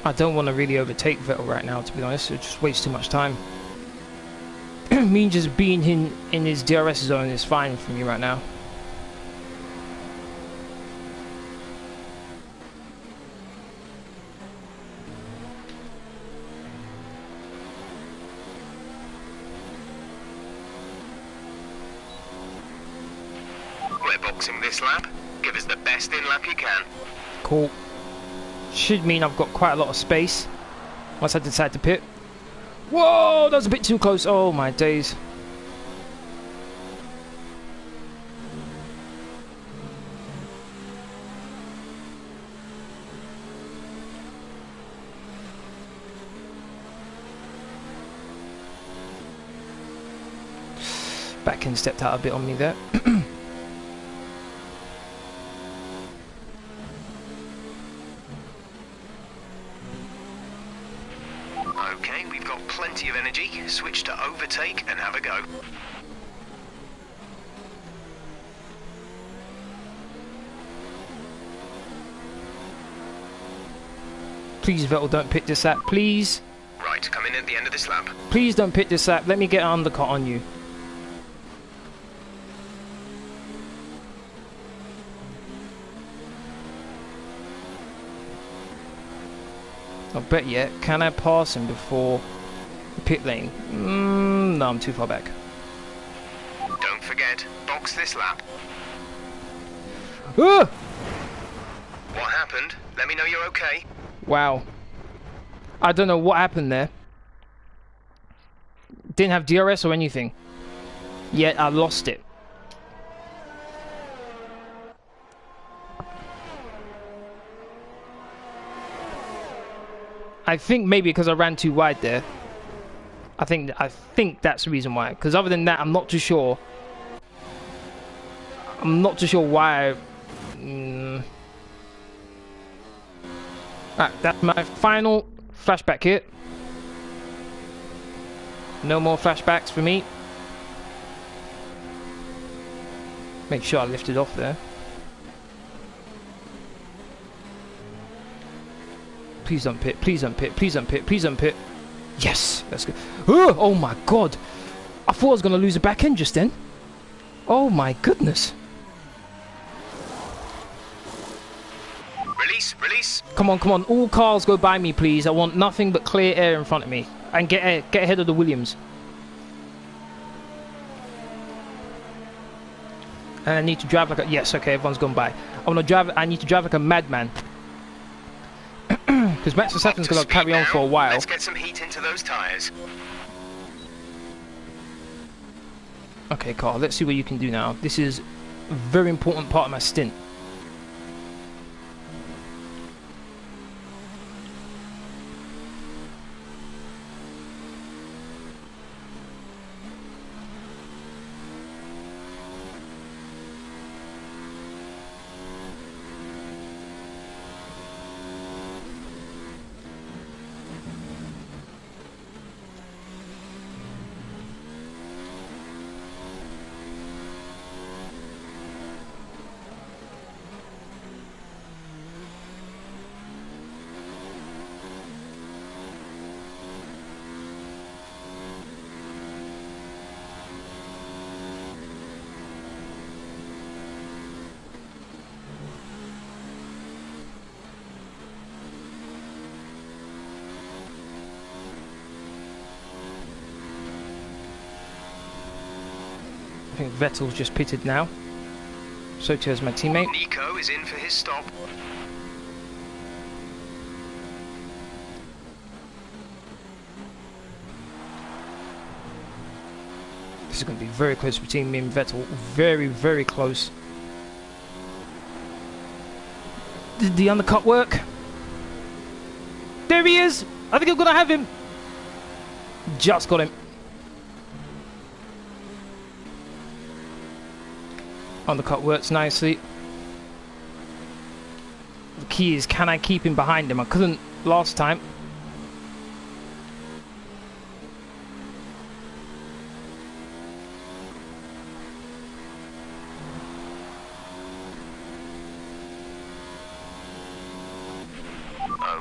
I don't want to really overtake Vettel right now, to be honest. It just wastes too much time. Me just being in his DRS zone is fine for me right now. We're boxing this lap. Give us the best in lap you can. Cool. Should mean I've got quite a lot of space once I decide to pit. Whoa, that was a bit too close. Oh my days. Backend stepped out a bit on me there. Okay, we've got plenty of energy. Switch to overtake and have a go. Please, Vettel, don't pit this lap. Please. Right, come in at the end of this lap. Please don't pit this lap. Let me get an undercut on you. I bet yet. Can I pass him before Pit lane. No, I'm too far back. Don't forget, box this lap. Ah! What happened? Let me know you're okay. Wow. I don't know what happened there. Didn't have DRS or anything. Yet I lost it. I think maybe because I ran too wide there. I think that's the reason why. Because other than that, I'm not too sure. I'm not too sure why. Right, that's my final flashback hit. No more flashbacks for me. Make sure I lift it off there. Please don't pit, please don't pit, please don't pit, please don't pit. Yes, that's good. Oh my god. I thought I was going to lose a back end just then. Oh my goodness. Release, release. Come on, come on. All cars go by me, please. I want nothing but clear air in front of me. And get ahead of the Williams. And I need to drive like a... Yes, okay, everyone's gone by. I need to drive like a madman. Because Max Verstappen's going to carry on for a while. Let's get some heat into those tyres. Okay, Carl, let's see what you can do now. This is a very important part of my stint. I think Vettel's just pitted now. So too has my teammate. Nico is in for his stop. This is going to be very close between me and Vettel. Very, very close. Did the undercut work? There he is! I think I'm going to have him. Just got him. Undercut works nicely. The key is, can I keep him behind him? I couldn't last time.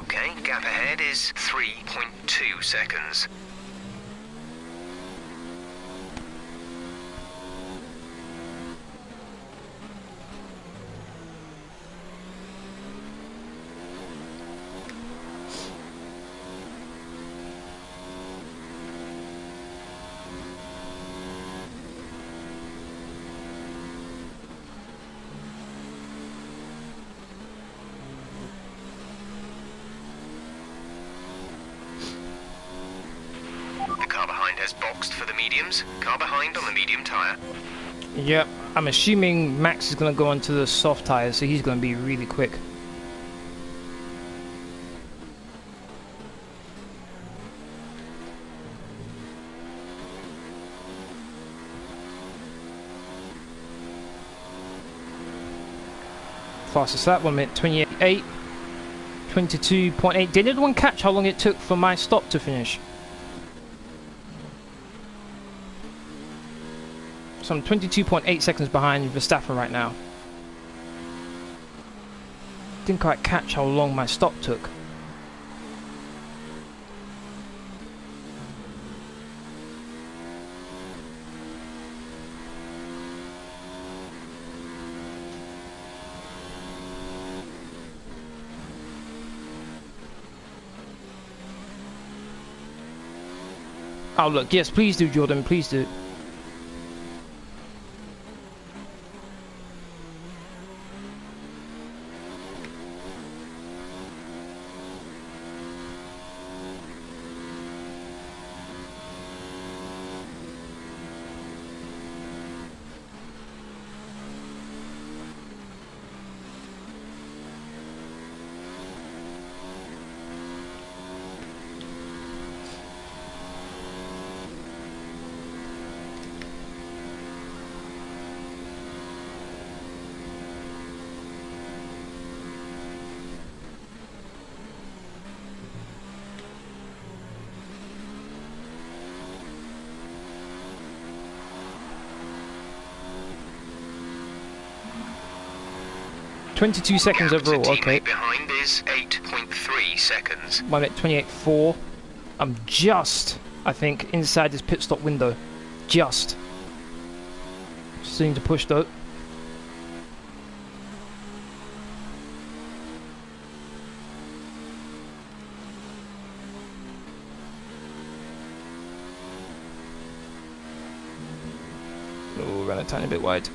Okay, gap ahead is 3.2 seconds. For the mediums, car behind on the medium tyre. Yep, I'm assuming Max is going to go onto the soft tyres, so he's going to be really quick. Fastest lap, 1 minute 28, 22.8. Did anyone catch how long it took for my stop to finish? So I'm 22.8 seconds behind Verstappen right now. Didn't quite catch how long my stop took. Oh look, yes, please do, Jordan, please do. .22 seconds overall, okay. Behind is 8.3 seconds. 1 minute 28.4. I'm just, I think, inside this pit stop window. Just. Still need to push though. Oh, ran a tiny bit wide.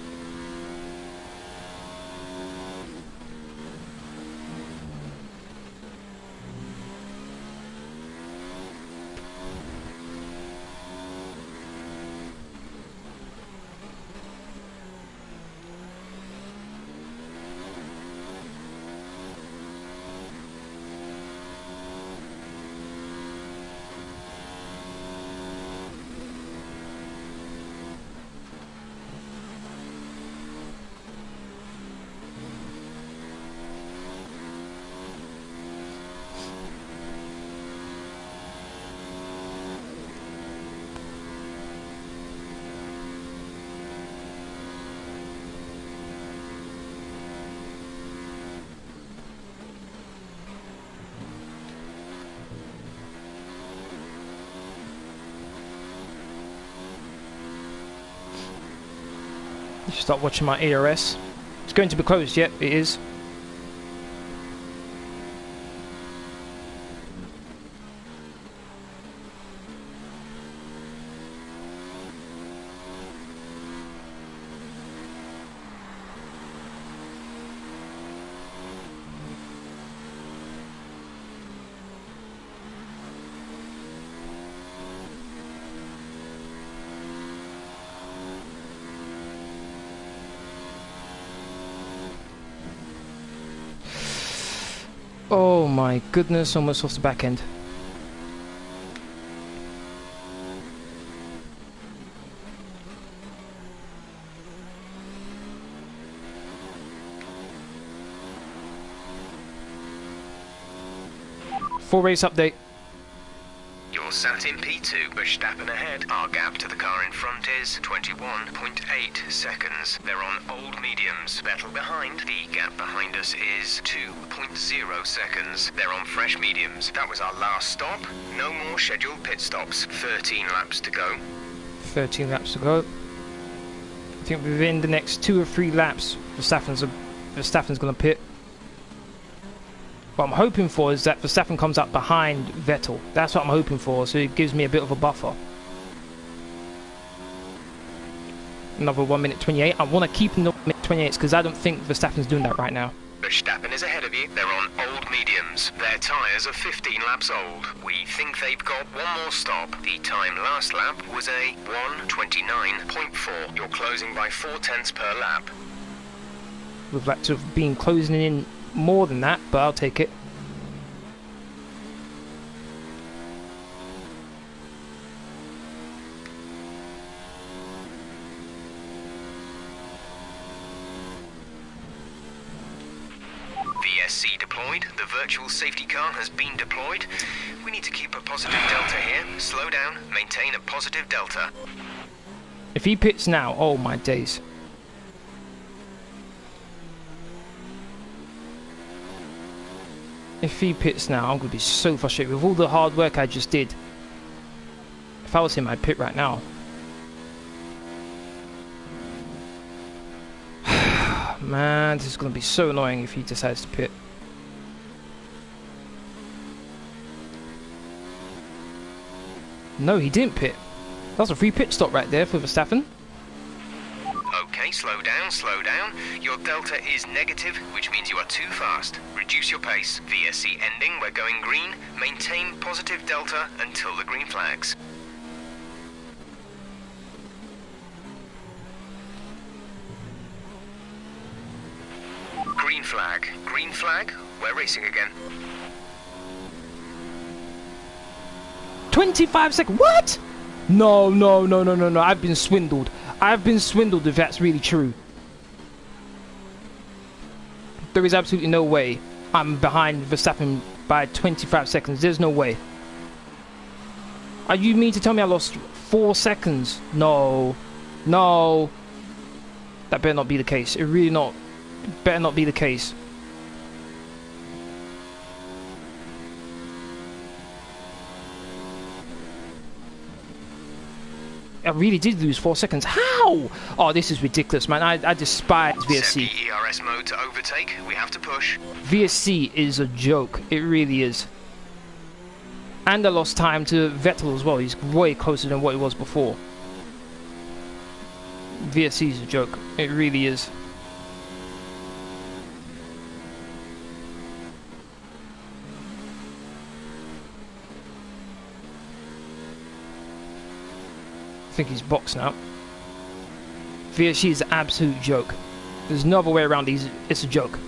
Start watching my ARS. It's going to be closed, yep, it is. Oh my goodness, almost off the back end. Full race update. You're sat in P2, Verstappen ahead. Our gap to the car in front is 21.8 seconds. They're on old mediums. Vettel behind. The gap behind us is 2.0 seconds. They're on fresh mediums. That was our last stop. No more scheduled pit stops. 13 laps to go. 13 laps to go. I think within the next 2 or 3 laps, Verstappen's going to pit. What I'm hoping for is that Verstappen comes up behind Vettel. That's what I'm hoping for, so it gives me a bit of a buffer. Another 1 minute 28. I want to keep in the 1 minute 28s because I don't think Verstappen's doing that right now. Verstappen is ahead of you. They're on old mediums. Their tyres are 15 laps old. We think they've got one more stop. The time last lap was a 1:29.4. You're closing by 0.4 per lap. We'd like to have been closing in more than that, but I'll take it. VSC deployed. The virtual safety car has been deployed. We need to keep a positive delta here. Slow down, maintain a positive delta. If he pits now, oh my days. If he pits now, I'm going to be so frustrated with all the hard work I just did. If I was him, I'd pit right now. Man, this is going to be so annoying if he decides to pit. No, he didn't pit. That's a free pit stop right there for Verstappen. Okay, slow down, slow down. Your delta is negative, which means you are too fast. Reduce your pace. VSC ending, we're going green. Maintain positive delta until the green flags. Green flag. Green flag. We're racing again. 25 seconds. What? No, no, no, no, no, no. I've been swindled. I've been swindled if that's really true. There is absolutely no way I'm behind Verstappen by 25 seconds. There's no way. Are you mean to tell me I lost 4 seconds? No. No. That better not be the case. It really not. Better not be the case. I really did lose 4 seconds. How? Oh, this is ridiculous, man. I despise VSC. Set the ERS mode to overtake. We have to push. VSC is a joke. It really is. And I lost time to Vettel as well. He's way closer than what he was before. VSC is a joke. It really is. I think he's boxed now. VSC is an absolute joke. There's no other way around these. It's a joke.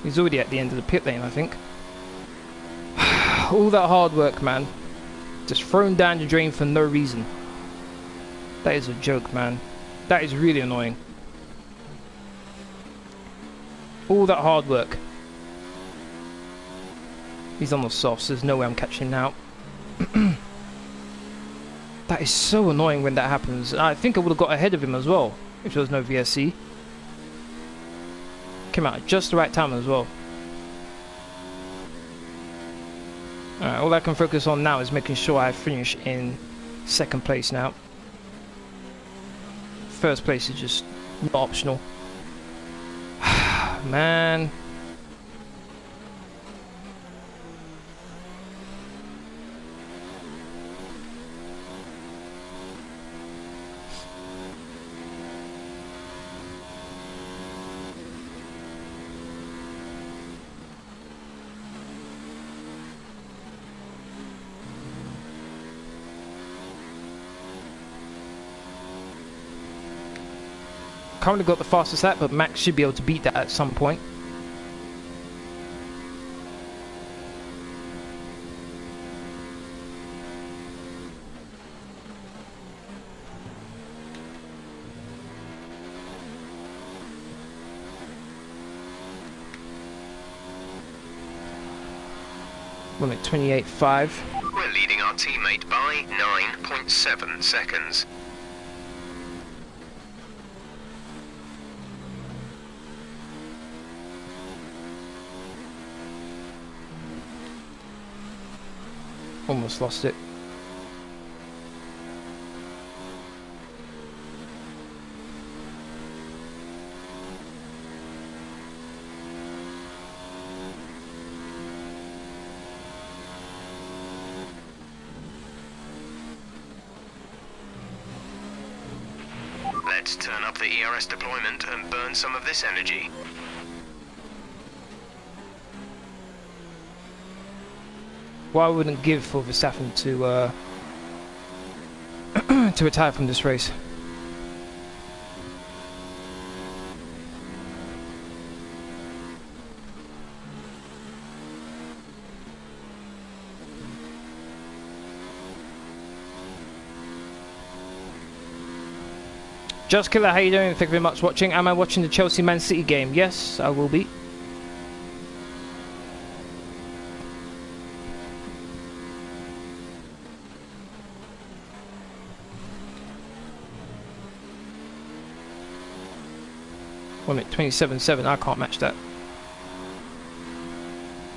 He's already at the end of the pit lane, I think. All that hard work, man. Just thrown down the drain for no reason. That is a joke, man. That is really annoying. All that hard work. He's on the softs. There's no way I'm catching him now. That is so annoying when that happens. I think I would have got ahead of him as well if there was no VSC. Came out at just the right time as well. Alright, all I can focus on now is making sure I finish in second place now. First place is just not optional. Man. Currently got the fastest lap, but Max should be able to beat that at some point. We're at 28.5. We're leading our teammate by 9.7 seconds. Almost lost it. Let's turn up the ERS deployment and burn some of this energy. What I wouldn't give for Verstappen to to retire from this race. Just Killer, how you doing? Thank you very much for watching. Am I watching the Chelsea Man City game? Yes, I will be. I'm at 27.7. I can't match that.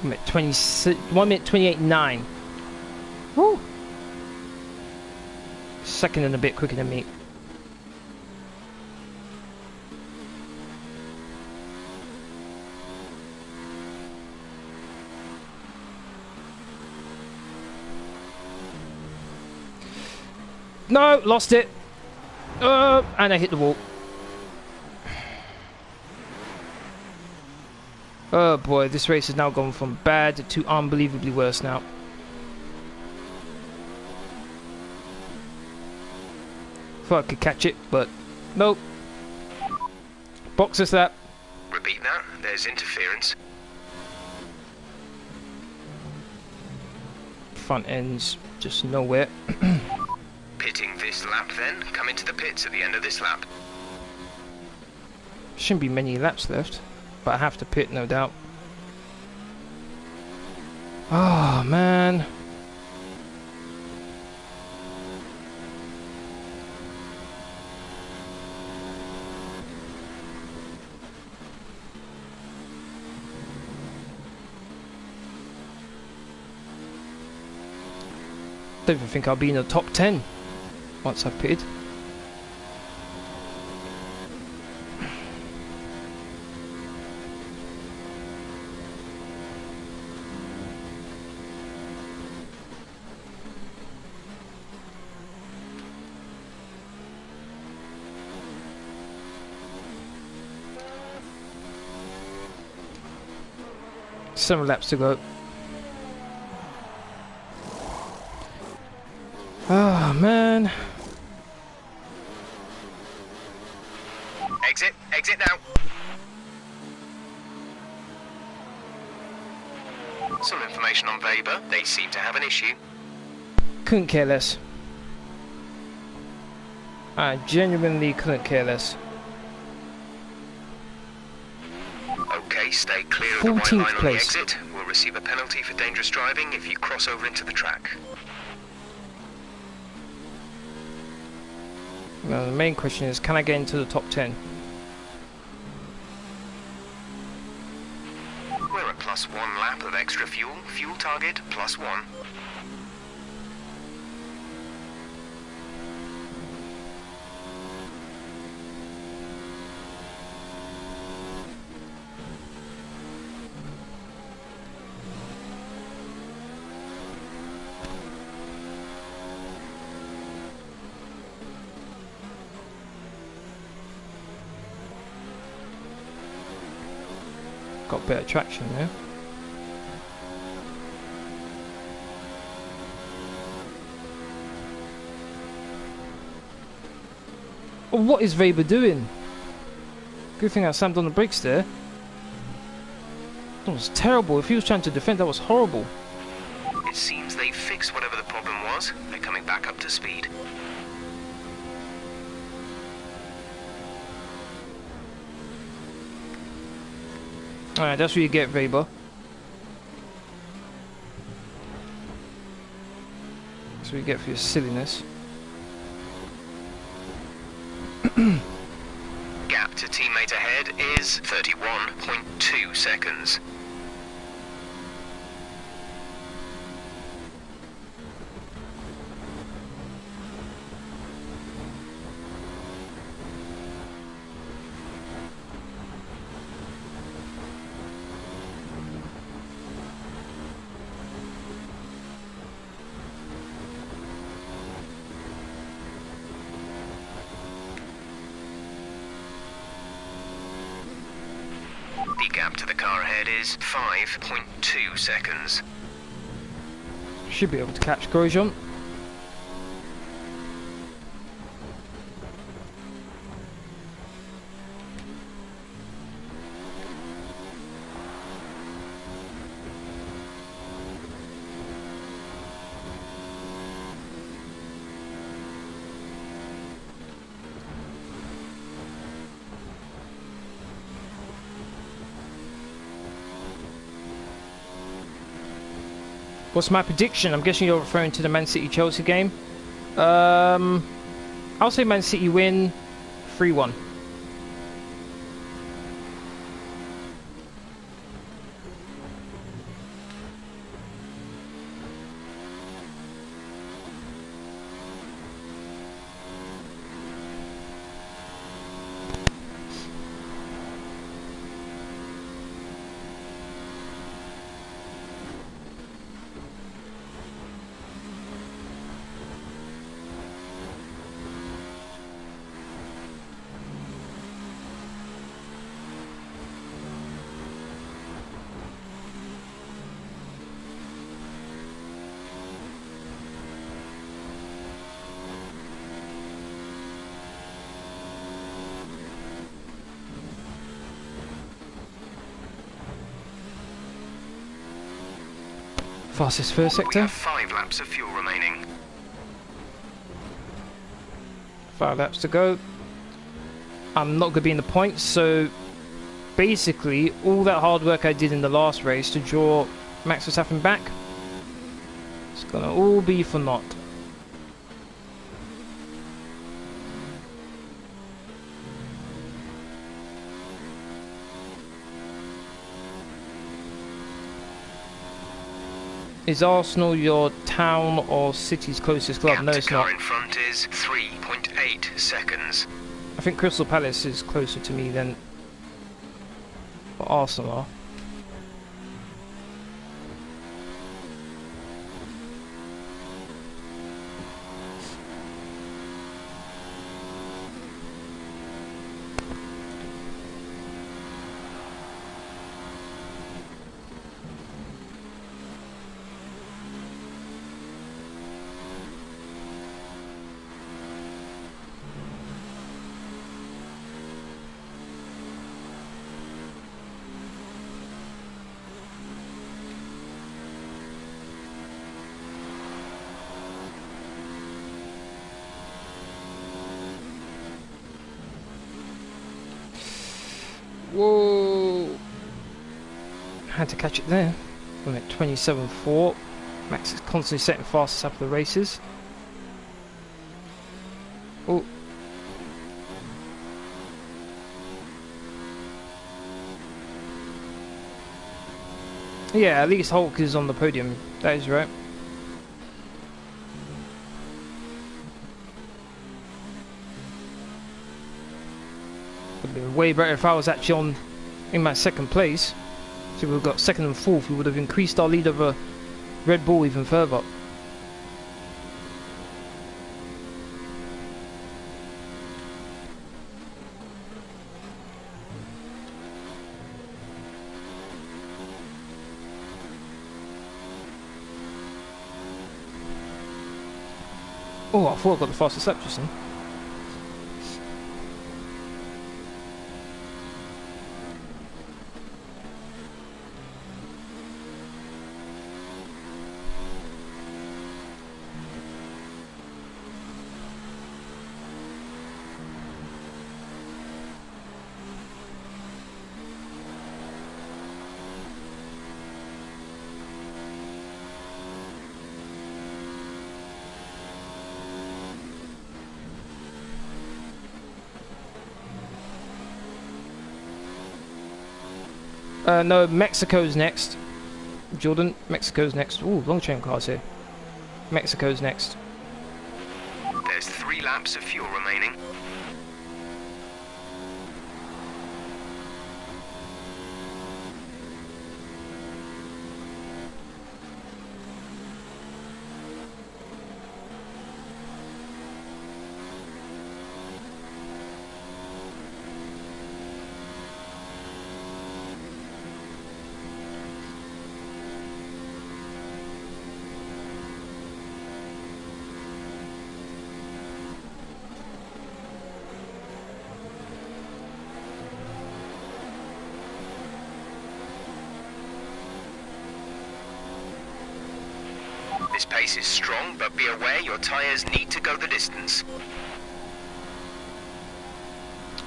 I'm at 1 minute 28.9. Woo! Second and a bit quicker than me. No, lost it. And I hit the wall. Oh boy, this race has now gone from bad to unbelievably worse now. Thought I could catch it, but nope. Boxes that. Repeat that. There's interference. Front ends just nowhere. Pitting this lap then. Come into the pits at the end of this lap. Shouldn't be many laps left, but I have to pit, no doubt. Oh man. Don't even think I'll be in the top 10 once I've pitted. Seven laps to go. Oh man. Exit now. Some information on Weber. They seem to have an issue. Couldn't care less. I genuinely couldn't care less. Okay, stay clear of the white 14th line on the place. exit. We'll receive a penalty for dangerous driving if you cross over into the track. Well, the main question is, can I get into the top 10? We're at +1 lap of extra fuel. Fuel target +1. Got better traction there. Oh, what is Weber doing? Good thing I slammed on the brakes there. That was terrible. If he was trying to defend, that was horrible. It seems they fixed whatever the problem was. They're coming back up to speed. Alright, that's what you get, Weber. That's what you get for your silliness. Gap to teammate ahead is 31.2 seconds. The gap to the car ahead is 5.2 seconds. Should be able to catch Grosjean. What's my prediction? I'm guessing you're referring to the Man City-Chelsea game. I'll say Man City win 3-1. Fastest first We sector. have 5 laps of fuel remaining. 5 laps to go. I'm not going to be in the points, so basically all that hard work I did in the last race to draw Max Verstappen back, it's going to all be for naught. Is Arsenal your town or city's closest club? No, it's Gap to car not. in front is 3.8 seconds. I think Crystal Palace is closer to me than what Arsenal are. Whoa! Had to catch it there. I'm at 27.4. Max is constantly setting fastest up the races. Oh. Yeah, at least Hulk is on the podium. That is right. Would have been way better if I was actually in my second place. So we've got second and fourth. We would have increased our lead over Red Bull even further. Oh, I thought I got the fastest lap just then. No, Mexico's next. Jordan, Mexico's next. Ooh, long chain cars here. Mexico's next. There's 3 laps of fuel remaining. This pace is strong, but be aware your tyres need to go the distance.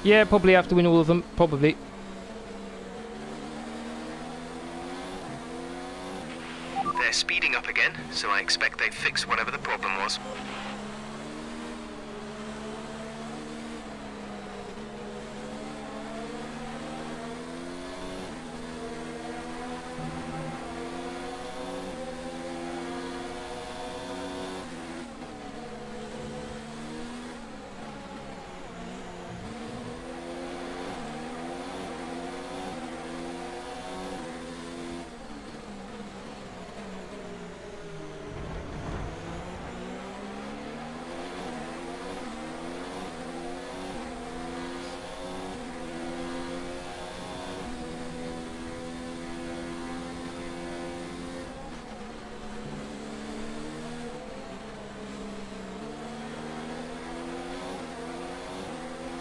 Yeah, probably have to win all of them. Probably. They're speeding up again, so I expect they've fixed whatever the problem was.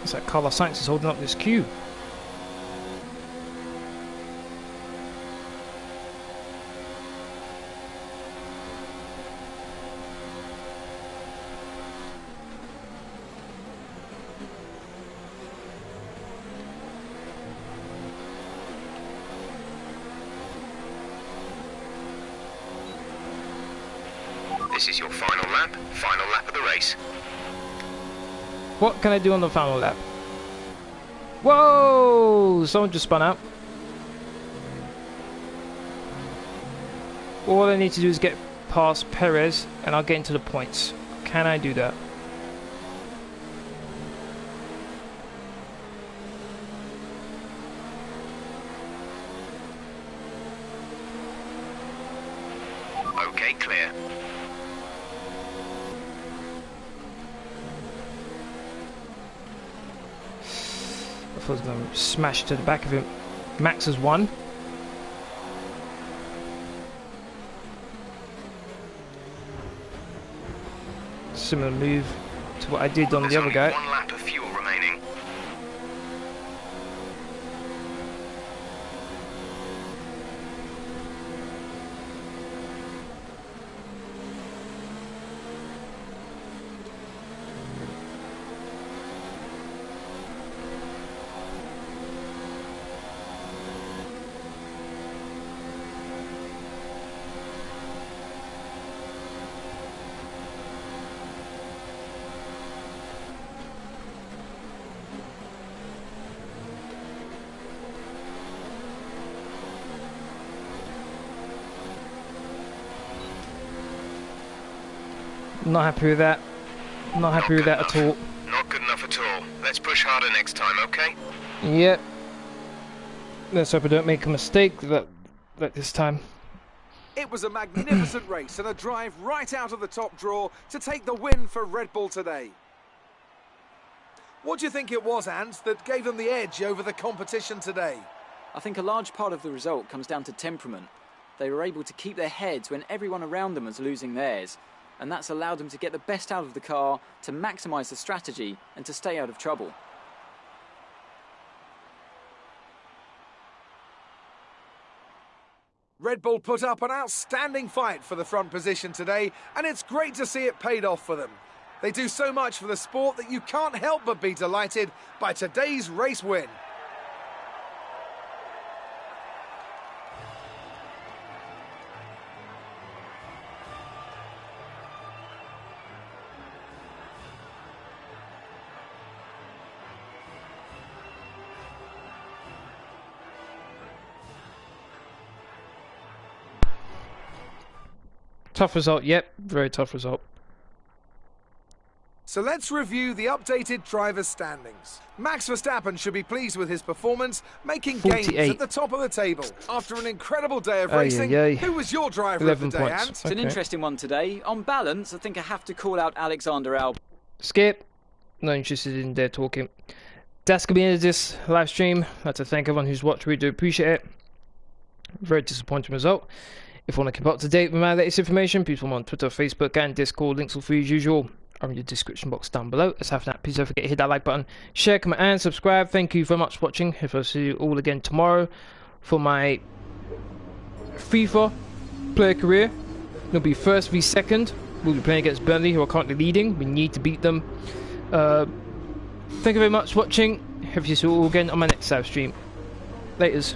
It's like Carlos Sainz is holding up this queue. This is your final lap of the race. What can I do on the final lap? Whoa! Someone just spun out. All I need to do is get past Perez and I'll get into the points. Can I do that? Okay, clear. I thought I was going to smash to the back of him. Max has won. Similar move to what I did on the other guy. One lap of fuel remaining. Not happy with that. Not happy with that at all. Not good enough at all. Let's push harder next time, okay? Yep. Let's hope I don't make a mistake like this time. It was a magnificent race and a drive right out of the top draw to take the win for Red Bull today. What do you think it was, Ant, that gave them the edge over the competition today? I think a large part of the result comes down to temperament. They were able to keep their heads when everyone around them was losing theirs, and that's allowed them to get the best out of the car, to maximise the strategy and to stay out of trouble. Red Bull put up an outstanding fight for the front position today, and it's great to see it paid off for them. They do so much for the sport that you can't help but be delighted by today's race win. Tough result, yep, very tough result. So let's review the updated drivers' standings. Max Verstappen should be pleased with his performance, making 48. gains at the top of the table. After an incredible day of racing, who was your driver of the day, 11 points. Ant? It's an interesting one today. On balance, I think I have to call out Alexander Albon. Skip. Not interested in their talking. That's going to be the end of this live stream. I'd like to thank everyone who's watched. We do appreciate it. Very disappointing result. If you want to keep up to date with my latest information, please follow me on Twitter, Facebook and Discord. Links will free as usual are in the description box down below. Let's have that. Please don't forget to hit that like button, share, comment and subscribe. Thank you very much for watching. If I'll see you all again tomorrow for my FIFA player career. It'll be first v second. We'll be playing against Burnley, who are currently leading. We need to beat them. Thank you very much for watching. Hope you see you all again on my next live stream. Laters.